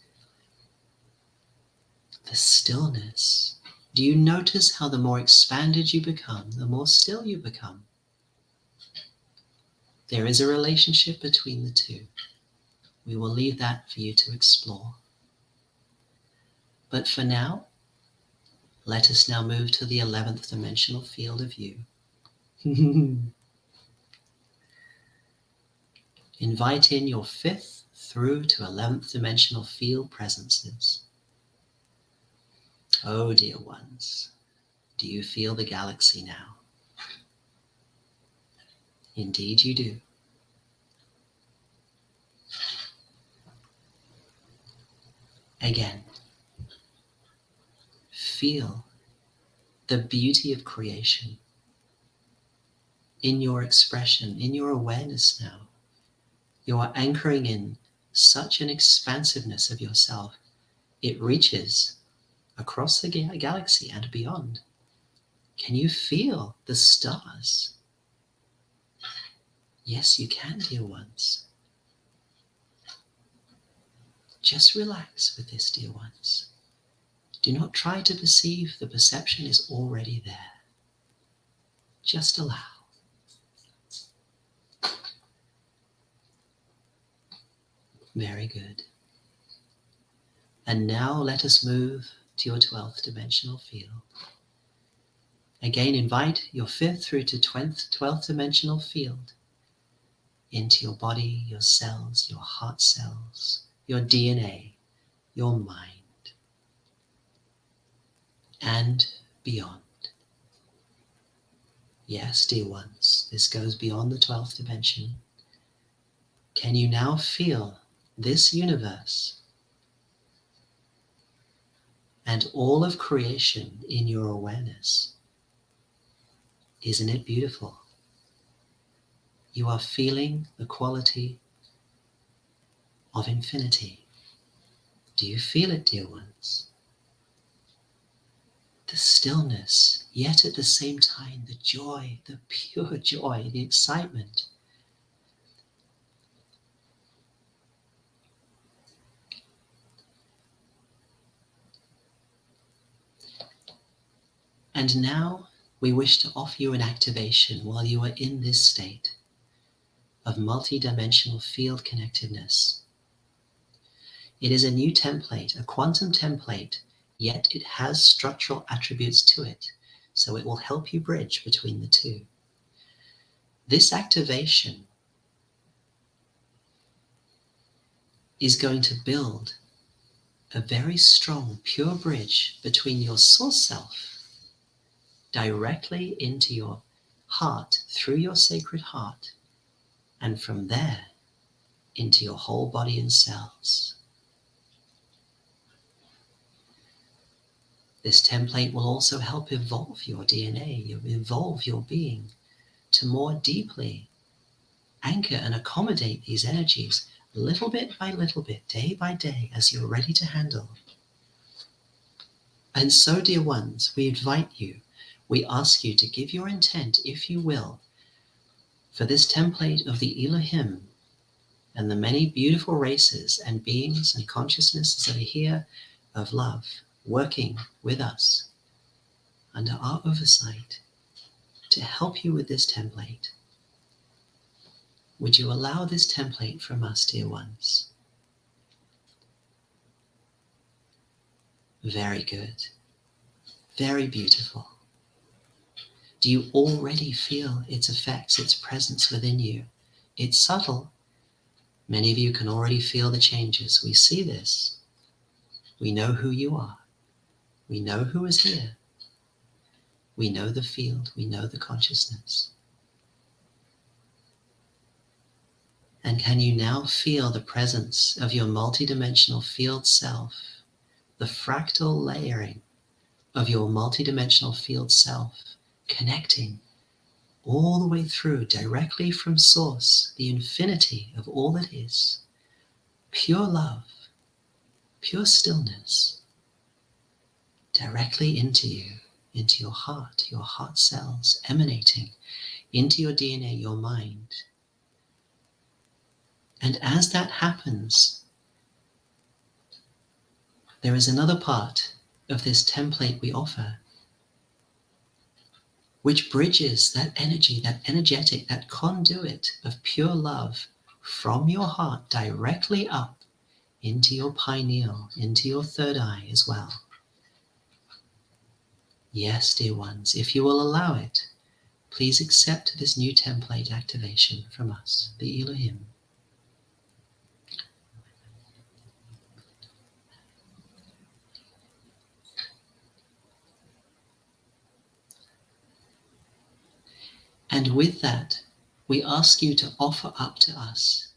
the stillness. Do you notice how the more expanded you become, the more still you become? There is a relationship between the two. We will leave that for you to explore. But for now, let us now move to the 11th dimensional field of you. Invite in your 5th through to 11th dimensional field presences. Oh, dear ones, do you feel the galaxy now? Indeed you do. Again, feel the beauty of creation in your expression, in your awareness now. You are anchoring in such an expansiveness of yourself. It reaches across the galaxy and beyond. Can you feel the stars? Yes, you can, dear ones. Just relax with this, dear ones. Do not try to perceive. The perception is already there. Just allow. Very good. And now let us move to your 12th dimensional field. Again, invite your 5th through to 12th dimensional field into your body, your cells, your heart cells, your DNA, your mind, and beyond. Yes, dear ones, this goes beyond the 12th dimension. Can you now feel this universe and all of creation in your awareness? Isn't it beautiful? You are feeling the quality of infinity. Do you feel it, dear ones? The stillness, yet at the same time, the joy, the pure joy, the excitement. And now we wish to offer you an activation while you are in this state of multi-dimensional field connectedness. It is a new template, a quantum template, yet it has structural attributes to it, so it will help you bridge between the two. This activation is going to build a very strong, pure bridge between your source self directly into your heart, through your sacred heart, and from there into your whole body and cells. This template will also help evolve your DNA, evolve your being to more deeply anchor and accommodate these energies little bit by little bit, day by day, as you're ready to handle. And so, dear ones, we invite you, we ask you to give your intent, if you will, for this template of the Elohim and the many beautiful races and beings and consciousnesses that are here of love, working with us under our oversight to help you with this template. Would you allow this template from us, dear ones? Very good. Very beautiful. Do you already feel its effects, its presence within you? It's subtle. Many of you can already feel the changes. We see this. We know who you are. We know who is here. We know the field. We know the consciousness. And can you now feel the presence of your multidimensional field self, the fractal layering of your multidimensional field self, connecting all the way through, directly from source, the infinity of all that is, pure love, pure stillness, directly into you, into your heart cells, emanating into your DNA, your mind. And as that happens, there is another part of this template we offer, which bridges that energy, that energetic, that conduit of pure love from your heart directly up into your pineal, into your third eye as well. Yes, dear ones, if you will allow it, please accept this new template activation from us, the Elohim. And with that, we ask you to offer up to us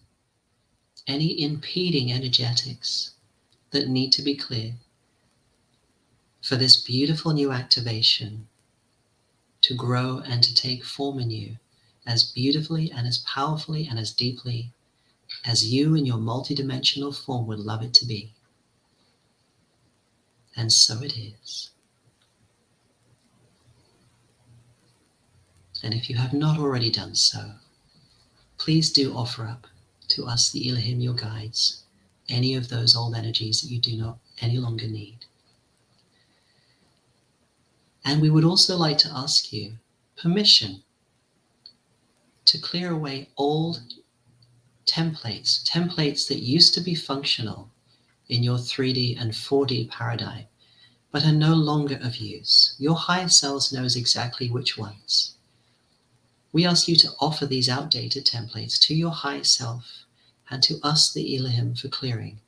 any impeding energetics that need to be cleared for this beautiful new activation to grow and to take form in you as beautifully and as powerfully and as deeply as you in your multidimensional form would love it to be. And so it is. And if you have not already done so, please do offer up to us, the Elohim, your guides, any of those old energies that you do not any longer need. And we would also like to ask you permission to clear away old templates that used to be functional in your 3D and 4D paradigm, but are no longer of use. Your higher selves knows exactly which ones. We ask you to offer these outdated templates to your higher self and to us, the Elohim, for clearing,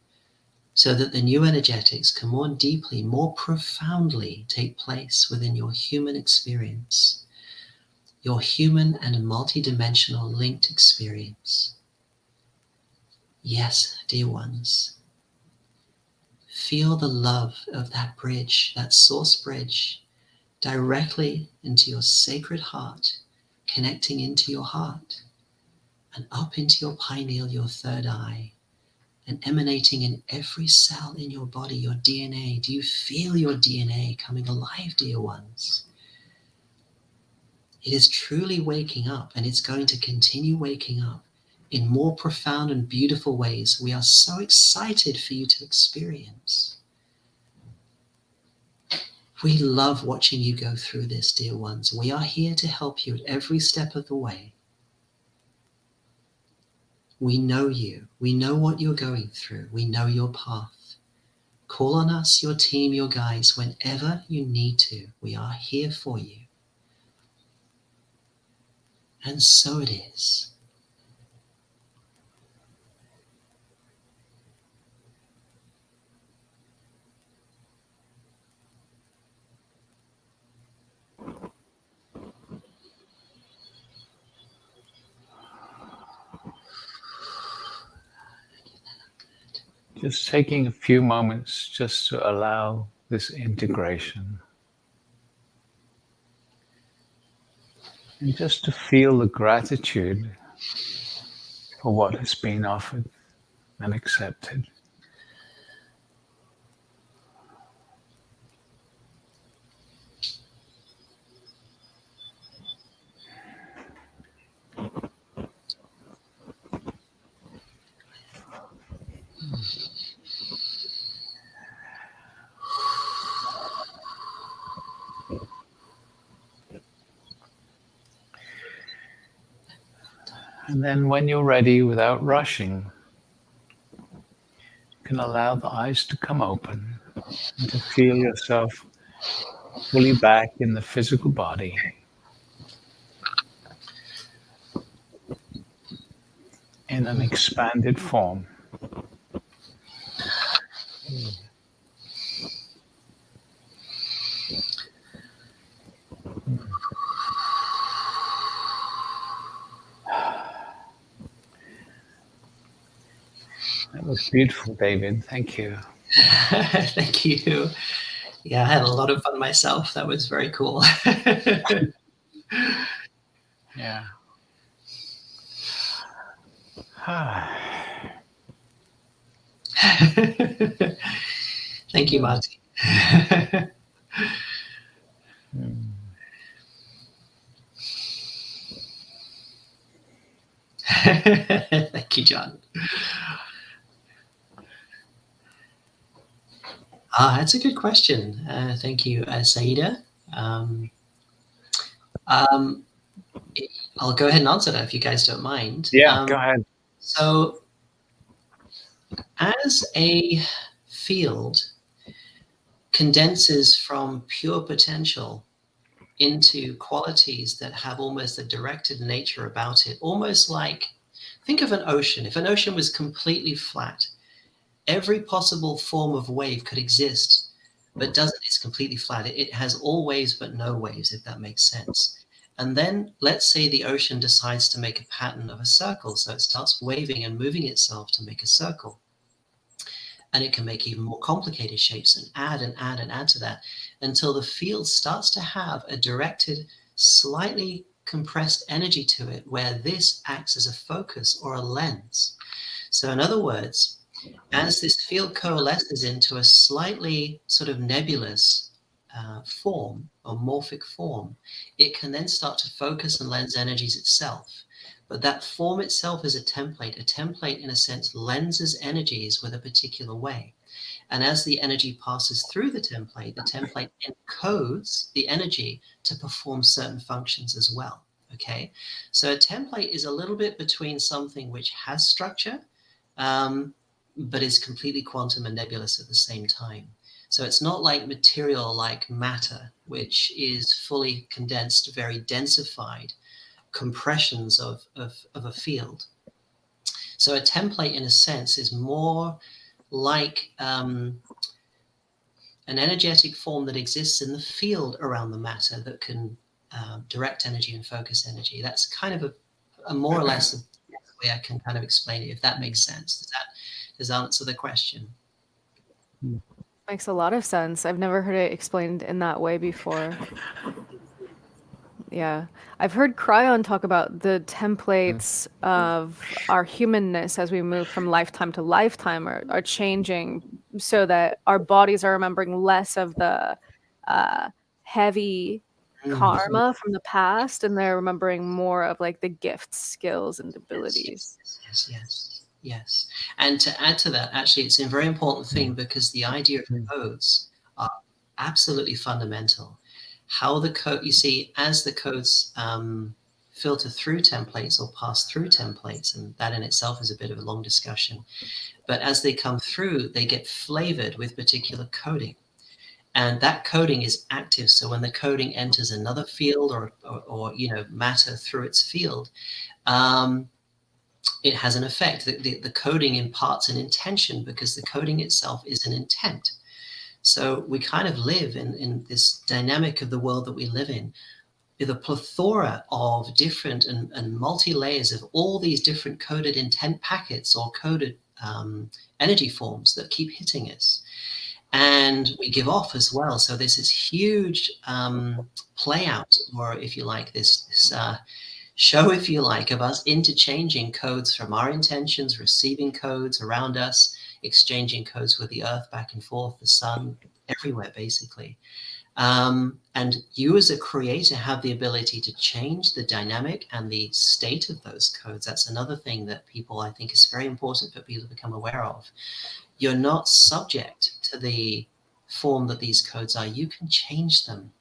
so that the new energetics can more deeply, more profoundly take place within your human experience, your human and multidimensional linked experience. Yes, dear ones, feel the love of that bridge, that source bridge, directly into your sacred heart, connecting into your heart and up into your pineal, your third eye, and emanating in every cell in your body, your DNA. Do you feel your DNA coming alive, dear ones? It is truly waking up, and it's going to continue waking up in more profound and beautiful ways we are so excited for you to experience. We love watching you go through this, dear ones. We are here to help you at every step of the way. We know you. We know what you're going through. We know your path. Call on us, your team, your guides, whenever you need to. We are here for you. And so it is. Just taking a few moments just to allow this integration. And just to feel the gratitude for what has been offered and accepted. And then when you're ready, without rushing, you can allow the eyes to come open and to feel yourself fully back in the physical body. In an expanded form. That was beautiful, David. Thank you. Thank you. Yeah, I had a lot of fun myself. That was very cool. Yeah. Thank you, Marty. Thank you, John. That's a good question. Thank you, Saida. Um, I'll go ahead and answer that if you guys don't mind. Yeah, go ahead. So, as a field condenses from pure potential into qualities that have almost a directed nature about it, almost like, think of an ocean. If an ocean was completely flat, every possible form of wave could exist, but doesn't. It's completely flat. It has all waves but no waves, if that makes sense. And then let's say the ocean decides to make a pattern of a circle. So it starts waving and moving itself to make a circle. And it can make even more complicated shapes and add and add and add to that until the field starts to have a directed, slightly compressed energy to it, where this acts as a focus or a lens. So in other words, as this field coalesces into a slightly sort of nebulous form or morphic form, it can then start to focus and lens energies itself. But that form itself is a template. A template, in a sense, lenses energies with a particular way. And as the energy passes through the template encodes the energy to perform certain functions as well. Okay, so a template is a little bit between something which has structure, but is completely quantum and nebulous at the same time. So it's not like material like matter, which is fully condensed, very densified compressions of a field. So a template, in a sense, is more like an energetic form that exists in the field around the matter that can direct energy and focus energy. That's kind of a more or less the way I can kind of explain it, if that makes sense. Does that answer the question? Makes a lot of sense. I've never heard it explained in that way before. Yeah. I've heard Cryon talk about the templates of our humanness as we move from lifetime to lifetime are changing so that our bodies are remembering less of the heavy karma from the past, and they're remembering more of like the gifts, skills, and abilities. Yes. And to add to that, actually, it's a very important thing, because the idea of codes are absolutely fundamental. How the code, you see, as the codes filter through templates or pass through templates, and that in itself is a bit of a long discussion, but as they come through, they get flavored with particular coding. And that coding is active. So when the coding enters another field or matter through its field, it has an effect. The coding imparts an intention, because the coding itself is an intent. So we kind of live in this dynamic of the world that we live in, with a plethora of different and multi-layers of all these different coded intent packets or coded energy forms that keep hitting us. And we give off as well. So there's this huge play out, or if you like, this show, if you like, of us interchanging codes from our intentions, receiving codes around us, exchanging codes with the earth back and forth, the sun, everywhere, basically. And you as a creator have the ability to change the dynamic and the state of those codes. That's another thing that people, I think, is very important for people to become aware of. You're not subject to the form that these codes are. You can change them.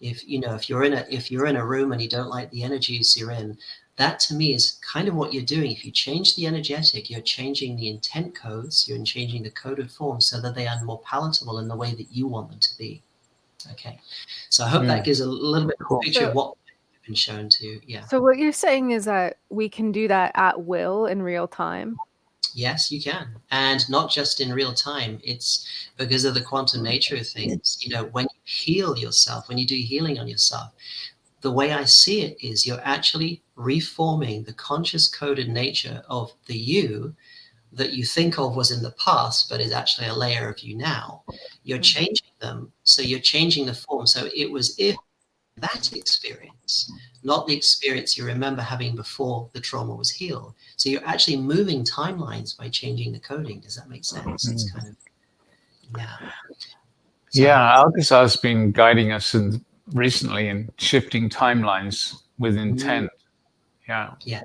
If you're in a room and you don't like the energies you're in, that to me is kind of what you're doing. If you change the energetic, you're changing the intent codes, you're changing the coded form so that they are more palatable in the way that you want them to be. Okay. So I hope that gives a little bit of a picture of what we've been shown to. Yeah. So what you're saying is that we can do that at will in real time? Yes, you can. And not just in real time. It's because of the quantum nature of things. When you heal yourself, when you do healing on yourself, the way I see it is you're actually reforming the conscious coded nature of the you that you think of was in the past, but is actually a layer of you now. You're changing them. So you're changing the form. So it was if that experience, not the experience you remember having before the trauma was healed. So you're actually moving timelines by changing the coding. Does that make sense? It's kind of, yeah. So, yeah, Alcazar has been guiding us recently in shifting timelines with intent. Yeah. Yes.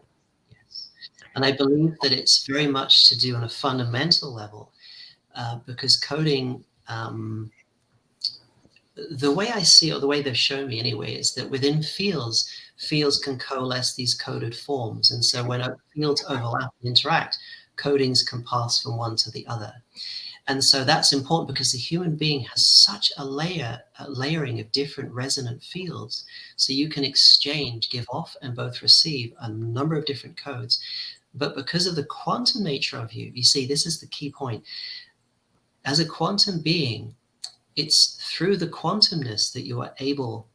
And I believe that it's very much to do on a fundamental level, because coding the way I see it, or the way they've shown me anyway, is that within fields can coalesce these coded forms. And so when fields overlap and interact, codings can pass from one to the other. And so that's important because the human being has such a layering of different resonant fields. So you can exchange, give off, and both receive a number of different codes. But because of the quantum nature of you see, this is the key point. As a quantum being, it's through the quantumness that you are able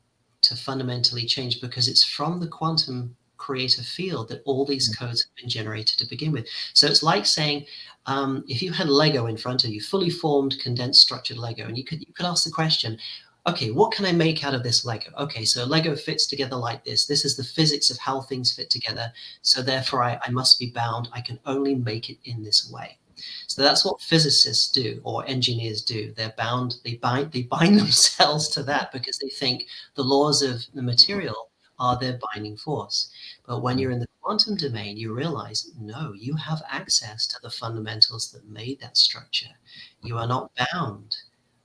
to fundamentally change, because it's from the quantum creative field that all these codes have been generated to begin with. So it's like saying, if you had Lego in front of you, fully formed, condensed, structured Lego, and you could ask the question, okay, what can I make out of this Lego? Okay, so Lego fits together like this. This is the physics of how things fit together. So therefore, I must be bound. I can only make it in this way. So that's what physicists do, or engineers do. They're bound. They bind themselves to that because they think the laws of the material are their binding force. But when you're in the quantum domain, you realize, no, you have access to the fundamentals that made that structure. You are not bound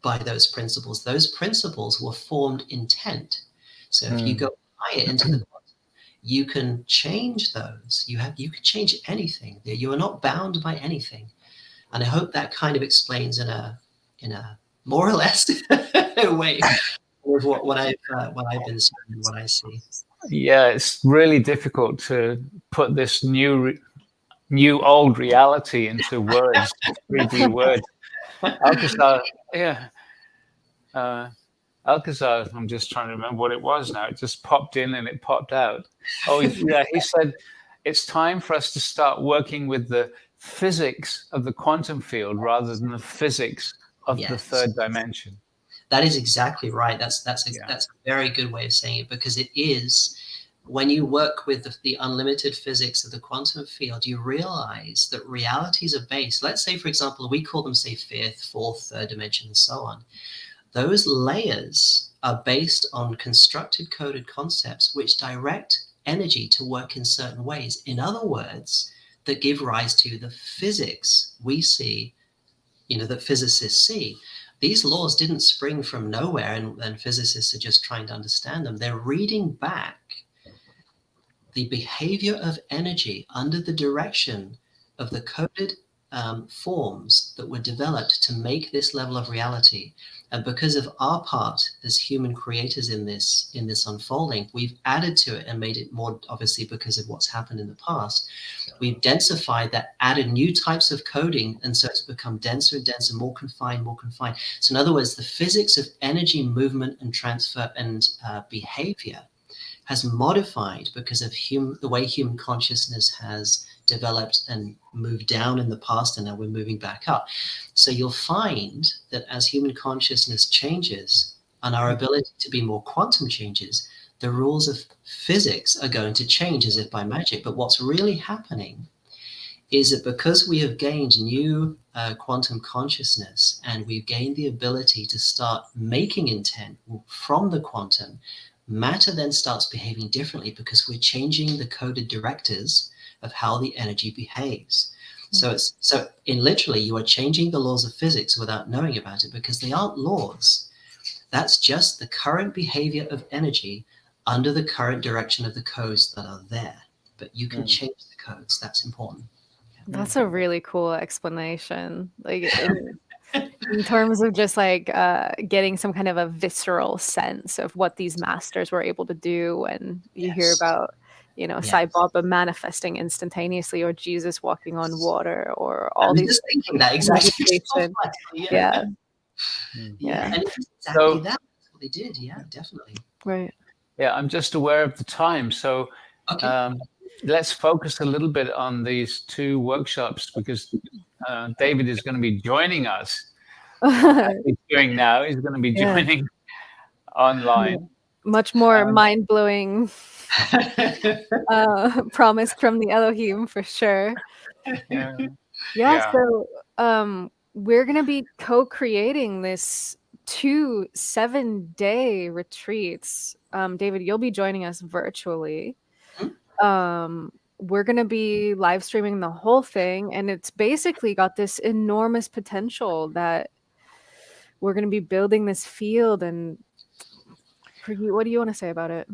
by those principles. Those principles were formed intent. So if you go higher into the quantum, you can change those. You can change anything. You are not bound by anything. And I hope that kind of explains in a more or less way of what I've been seeing and what I see. Yeah, it's really difficult to put this new old reality into words, 3D words. Alcazar, Alcazar, I'm just trying to remember what it was now. It just popped in and it popped out. Oh, yeah, he said, it's time for us to start working with the physics of the quantum field rather than the physics of the third dimension. That is exactly right. That's a very good way of saying it, because it is, when you work with the unlimited physics of the quantum field, you realize that realities are based. Let's say, for example, we call them, say, fifth, fourth, third dimension, and so on. Those layers are based on constructed coded concepts which direct energy to work in certain ways. In other words, that give rise to the physics we see, that physicists see. These laws didn't spring from nowhere, and physicists are just trying to understand them. They're reading back the behavior of energy under the direction of the coded forms that were developed to make this level of reality. And because of our part as human creators in this unfolding, we've added to it and made it more, obviously because of what's happened in the past. We've densified that, added new types of coding, and so it's become denser and denser, more confined. So in other words, the physics of energy movement and transfer and behavior has modified because of the way human consciousness has developed and moved down in the past, and now we're moving back up. So you'll find that as human consciousness changes and our ability to be more quantum changes, the rules of physics are going to change as if by magic. But what's really happening is that because we have gained new quantum consciousness, and we've gained the ability to start making intent from the quantum, matter then starts behaving differently because we're changing the coded directors of how the energy behaves. So in literally, you are changing the laws of physics without knowing about it, because they aren't laws. That's just the current behavior of energy under the current direction of the codes that are there. But you can change the codes. That's important. That's a really cool explanation. Like in terms of just like getting some kind of a visceral sense of what these masters were able to do. And you hear about, Sai Baba manifesting instantaneously, or Jesus walking on water, or all these. Just thinking that exactly. Yeah. And it's exactly that's what they did. Yeah, definitely. Right. Yeah, I'm just aware of the time. So let's focus a little bit on these two workshops, because David is going to be joining us. He's doing now. He's going to be joining online. Much more mind-blowing promise from the Elohim, for sure. So we're going to be co-creating this 2 7-day retreats. David, you'll be joining us virtually. We're going to be live streaming the whole thing, and it's basically got this enormous potential that we're going to be building this field. And Prageet, what do you want to say about it?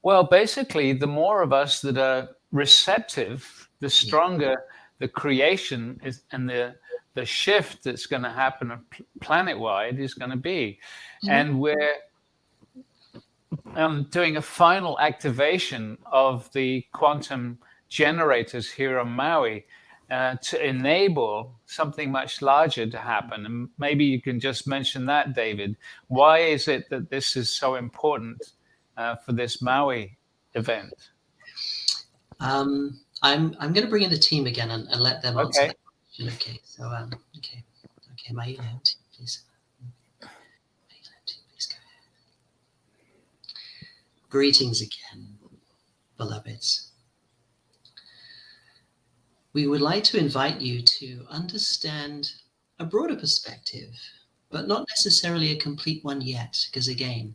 Well, basically, the more of us that are receptive, the stronger the creation is, and the shift that's going to happen planet-wide is going to be. And we're doing a final activation of the quantum generators here on Maui to enable something much larger to happen. And maybe you can just mention that, David. Why is it that this is so important for this Maui event? I'm going to bring in the team again and let them answer that question. Okay. So okay, Maila, please. Please go ahead. Greetings again, beloveds. We would like to invite you to understand a broader perspective, but not necessarily a complete one yet, because again,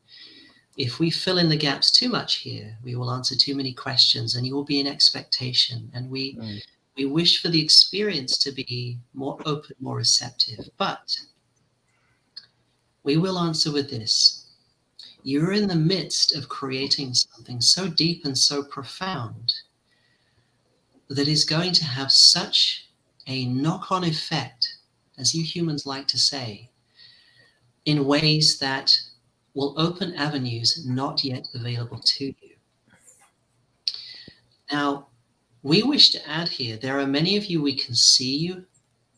if we fill in the gaps too much here, we will answer too many questions and you will be in expectation. And we wish for the experience to be more open, more receptive. But we will answer with this. You're in the midst of creating something so deep and so profound that is going to have such a knock-on effect, as you humans like to say, in ways that will open avenues not yet available to you. Now, we wish to add here, there are many of you, we can see you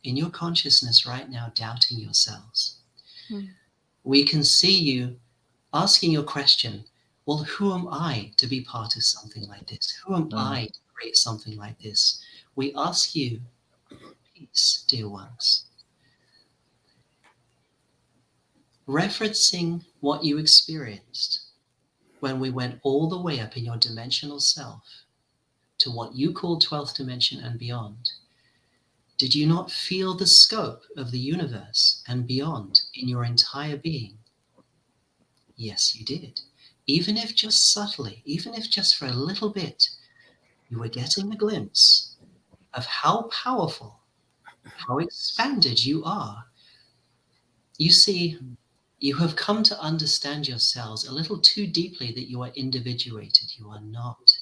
in your consciousness right now, doubting yourselves. We can see you asking your question, well, who am I to be part of something like this? Who am I to create something like this? We ask you, peace, dear ones. Referencing what you experienced when we went all the way up in your dimensional self to what you call 12th dimension and beyond, did you not feel the scope of the universe and beyond in your entire being? Yes, you did. Even if just subtly, even if just for a little bit, you were getting a glimpse of how powerful, how expanded you are. You see, you have come to understand yourselves a little too deeply that you are individuated. You are not.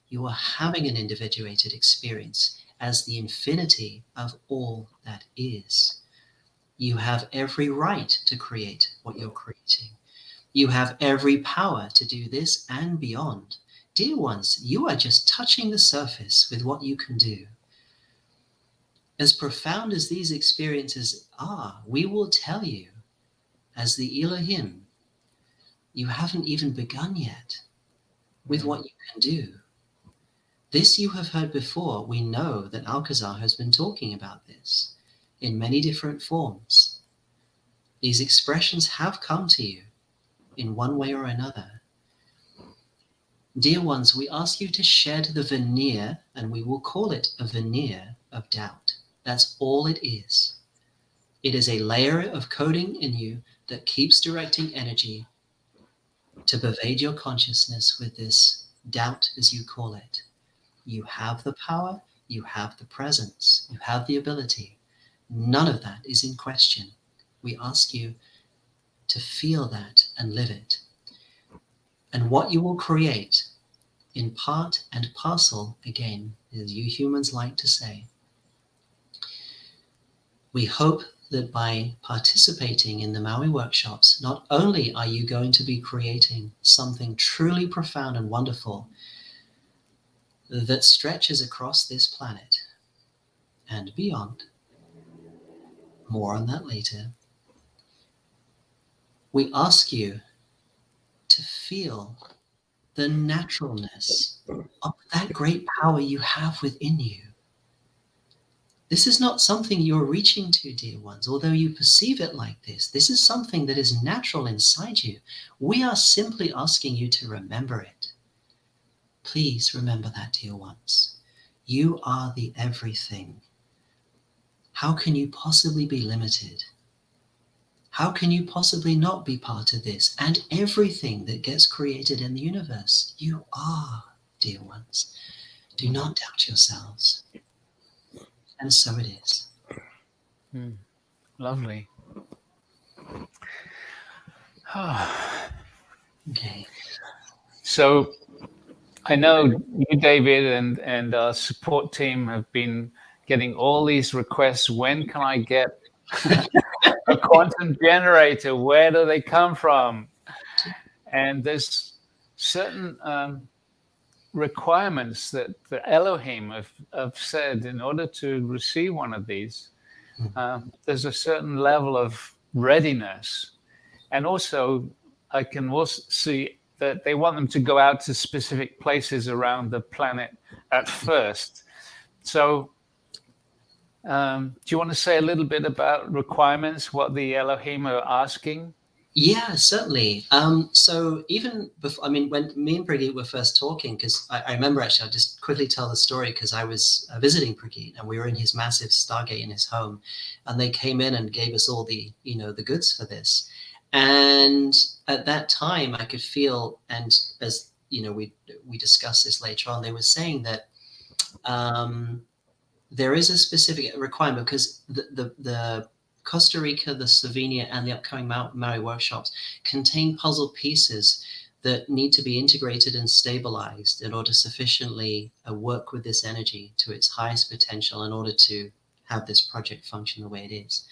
You are having an individuated experience as the infinity of all that is. You have every right to create what you're creating. You have every power to do this and beyond. Dear ones, you are just touching the surface with what you can do. As profound as these experiences are, we will tell you, as the Elohim, you haven't even begun yet with what you can do. This you have heard before. We know that Alcazar has been talking about this in many different forms. These expressions have come to you in one way or another. Dear ones, we ask you to shed the veneer, and we will call it a veneer of doubt. That's all it is. It is a layer of coding in you that keeps directing energy to pervade your consciousness with this doubt, as you call it. You have the power, you have the presence, you have the ability. None of that is in question. We ask you to feel that and live it. And what you will create in part and parcel, again, as you humans like to say, we hope that by participating in the Maui workshops, not only are you going to be creating something truly profound and wonderful that stretches across this planet and beyond, more on that later, we ask you to feel the naturalness of that great power you have within you. This is not something you're reaching to, dear ones, although you perceive it like this. This is something that is natural inside you. We are simply asking you to remember it. Please remember that, dear ones. You are the everything. How can you possibly be limited? How can you possibly not be part of this and everything that gets created in the universe? You are, dear ones. Do not doubt yourselves. And so it is. Lovely. Okay. So I know you, David, and our support team have been getting all these requests. When can I get a quantum generator? Where do they come from? And there's certain requirements that the Elohim have said in order to receive one of these. There's a certain level of readiness. And also, I can also see that they want them to go out to specific places around the planet at first. So do you want to say a little bit about requirements, what the Elohim are asking? Yeah, certainly. So even before, I mean, when me and Brigitte were first talking, because I remember actually, I'll just quickly tell the story because I was visiting Brigitte and we were in his massive Stargate in his home, and they came in and gave us all the, the goods for this. And at that time, I could feel, and as we discussed this later on, they were saying that there is a specific requirement because the Costa Rica, the Slovenia, and the upcoming Maui workshops contain puzzle pieces that need to be integrated and stabilized in order to sufficiently work with this energy to its highest potential in order to have this project function the way it is.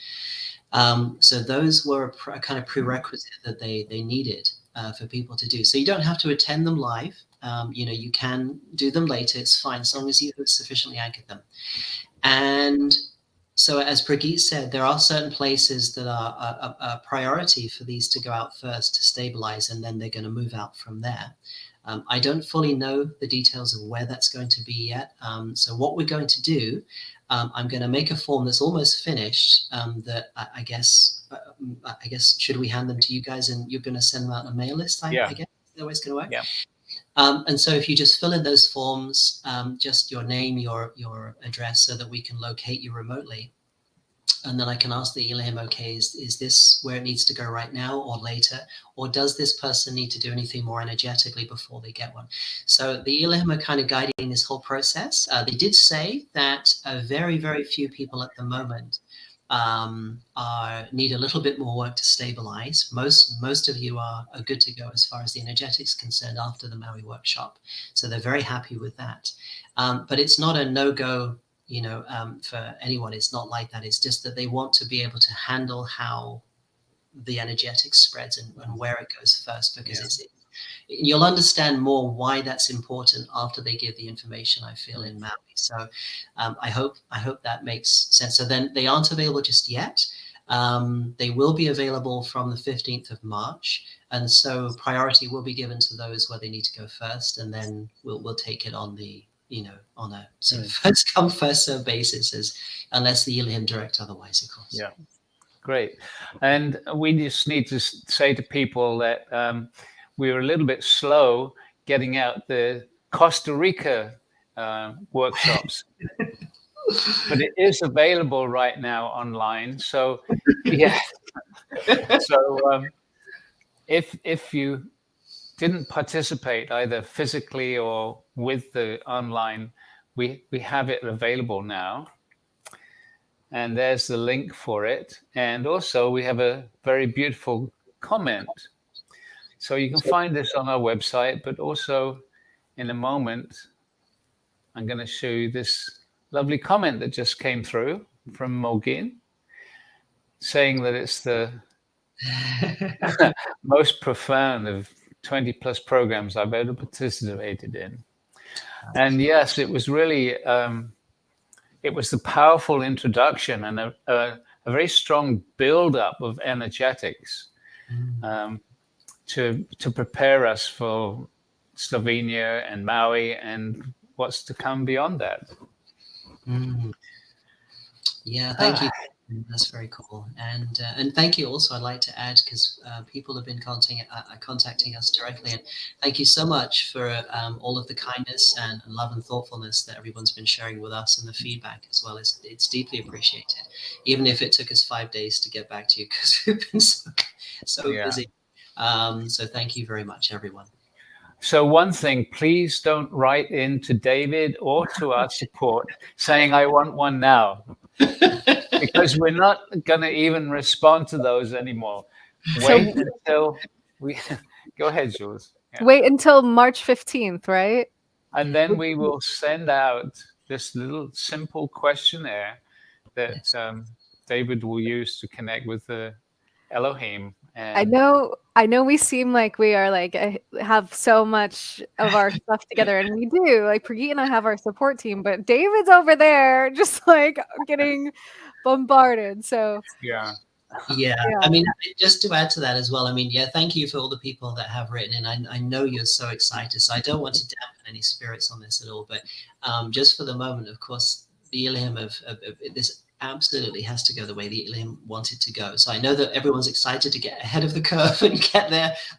So those were a kind of prerequisite that they needed for people to do. So you don't have to attend them live. You can do them later. It's fine as long as you have sufficiently anchored them. And so as Brigitte said, there are certain places that are a priority for these to go out first to stabilize, and then they're going to move out from there. I don't fully know the details of where that's going to be yet. So what we're going to do, I'm going to make a form that's almost finished that I guess, should we hand them to you guys and you're going to send them out on a mail list? I guess is that the way it's going to work? Yeah. And so if you just fill in those forms, just your name, your address, so that we can locate you remotely. And then I can ask the Elohim, okay, is this where it needs to go right now or later? Or does this person need to do anything more energetically before they get one? So the Elohim are kind of guiding this whole process. They did say that very, very few people at the moment need a little bit more work to stabilize. Most of you are good to go as far as the energetics concerned after the Maui workshop. So they're very happy with that. But it's not a no-go, for anyone. It's not like that. It's just that they want to be able to handle how the energetics spreads and where it goes first, because you'll understand more why that's important after they give the information, I feel, in Maui. So I hope that makes sense. So then they aren't available just yet. They will be available from the 15th of March. And so priority will be given to those where they need to go first. And then we'll take it on the, on a sort of first come, first serve basis, unless the Elohim direct otherwise, of course. Yeah, great. And we just need to say to people that we were a little bit slow getting out the Costa Rica workshops, but it is available right now online. So, yeah. So if you didn't participate either physically or with the online, we have it available now. And there's the link for it. And also we have a very beautiful comment. So you can find this on our website, but also in a moment, I'm going to show you this lovely comment that just came through from Mogin, saying that it's the most profound of 20 plus programs I've ever participated in. And yes, it was really, it was the powerful introduction and a very strong build-up of energetics to prepare us for Slovenia and Maui and what's to come beyond that. Yeah, thank you. That's very cool. And thank you also, I'd like to add, because people have been contacting us directly. And thank you so much for all of the kindness and love and thoughtfulness that everyone's been sharing with us, and the feedback as well. It's deeply appreciated, even if it took us 5 days to get back to you, because we've been so busy. So thank you very much, everyone. So one thing, please don't write in to David or to our support saying, I want one now. Because we're not going to even respond to those anymore. wait until we go ahead, Jules. Yeah. Wait until March 15th, right? And then we will send out this little simple questionnaire that David will use to connect with the Elohim. And I know we seem like we are like have so much of our stuff together, and we do. Like Prageet and I have our support team, but David's over there just like getting bombarded. So yeah. Yeah, Yeah. I mean, just to add to that as well, I mean, yeah, thank you for all the people that have written in. I know you're so excited, so I don't want to dampen any spirits on this at all, but just for the moment, of course, the Elohim of this absolutely has to go the way the Elohim wanted to go. So I know that everyone's excited to get ahead of the curve and get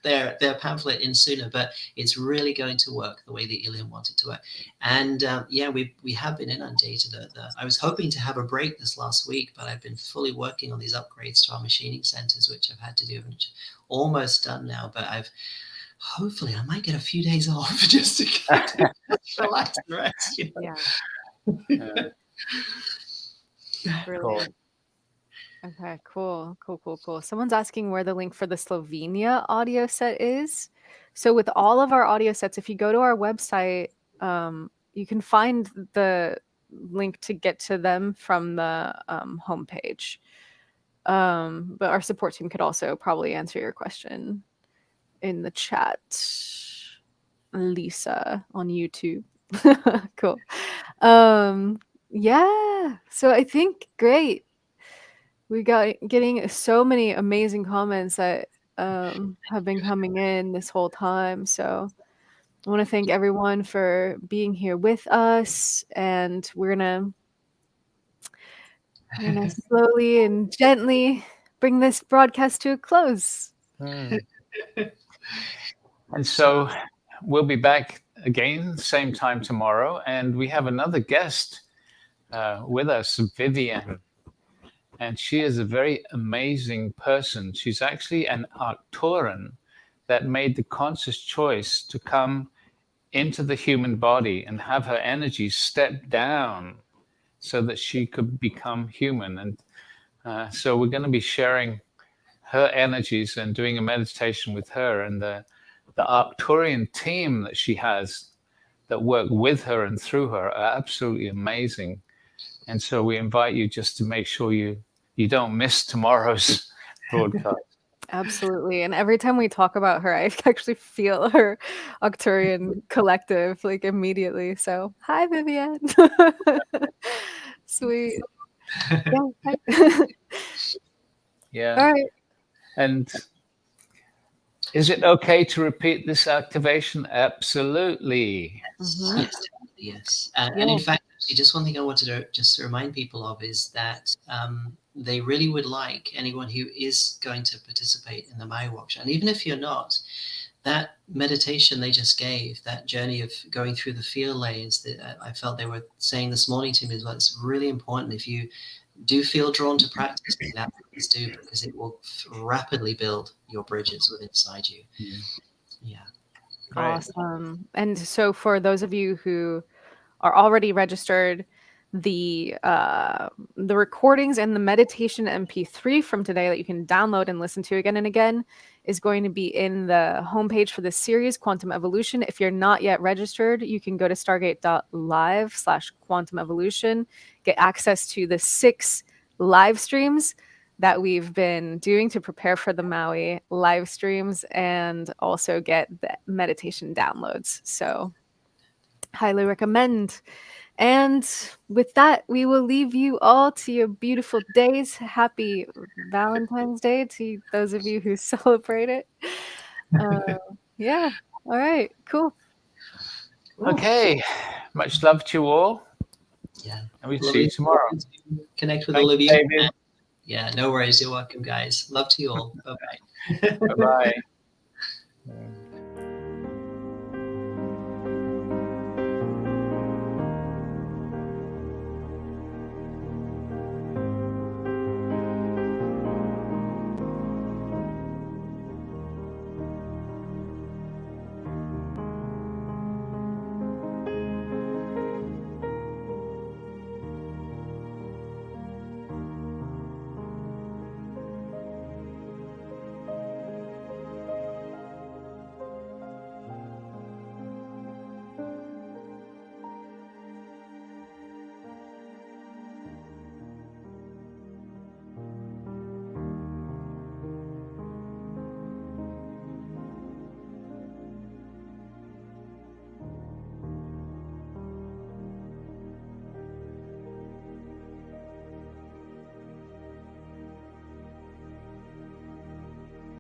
their pamphlet in sooner, but it's really going to work the way the Elohim wanted to work. And yeah, we have been inundated. I was hoping to have a break this last week, but I've been fully working on these upgrades to our machining centers, which I've had to do, which almost done now. But hopefully I might get a few days off just to relax and rest. You know? Yeah. Cool. Brilliant. Okay, cool. Someone's asking where the link for the Slovenia audio set is. So with all of our audio sets, if you go to our website, you can find the link to get to them from the homepage. But our support team could also probably answer your question in the chat. Lisa on YouTube. Cool. Yeah. So I think great. We got getting so many amazing comments that have been coming in this whole time. So I want to thank everyone for being here with us, and we're gonna slowly and gently bring this broadcast to a close. And so we'll be back again, same time tomorrow, and we have another guest with us, Vivian. And she is a very amazing person. She's actually an Arcturian that made the conscious choice to come into the human body and have her energy step down so that she could become human. And so we're going to be sharing her energies and doing a meditation with her, and the Arcturian team that she has that work with her and through her are absolutely amazing. And so we invite you just to make sure you don't miss tomorrow's broadcast. Absolutely. And every time we talk about her, I actually feel her Arcturian collective like immediately. So hi, Vivian. Sweet. Yeah. Hi. Yeah. All right. And is it okay to repeat this activation? Absolutely. Mhm. Yes. And in fact, actually, just one thing I wanted to just remind people of is that they really would like anyone who is going to participate in the Maui Workshop. And even if you're not, that meditation they just gave, that journey of going through the field layers that I felt they were saying this morning to me as well, it's really important. If you do feel drawn to practicing that, please do, because it will rapidly build your bridges within inside you. Yeah. Great. Awesome. And so for those of you who are already registered, the recordings and the meditation MP3 from today that you can download and listen to again and again is going to be in the homepage for this series, Quantum Evolution. If you're not yet registered, you can go to stargate.live/quantum evolution, get access to the 6 live streams that we've been doing to prepare for the Maui live streams, and also get the meditation downloads. So highly recommend. And with that, we will leave you all to your beautiful days. Happy Valentine's Day to those of you who celebrate it. Yeah. All right. Cool. Okay. Much love to you all. Yeah. And we'll see you tomorrow. Connect with Thanks, all of you. David. Yeah, no worries. You're welcome, guys. Love to you all. Bye-bye. Bye-bye.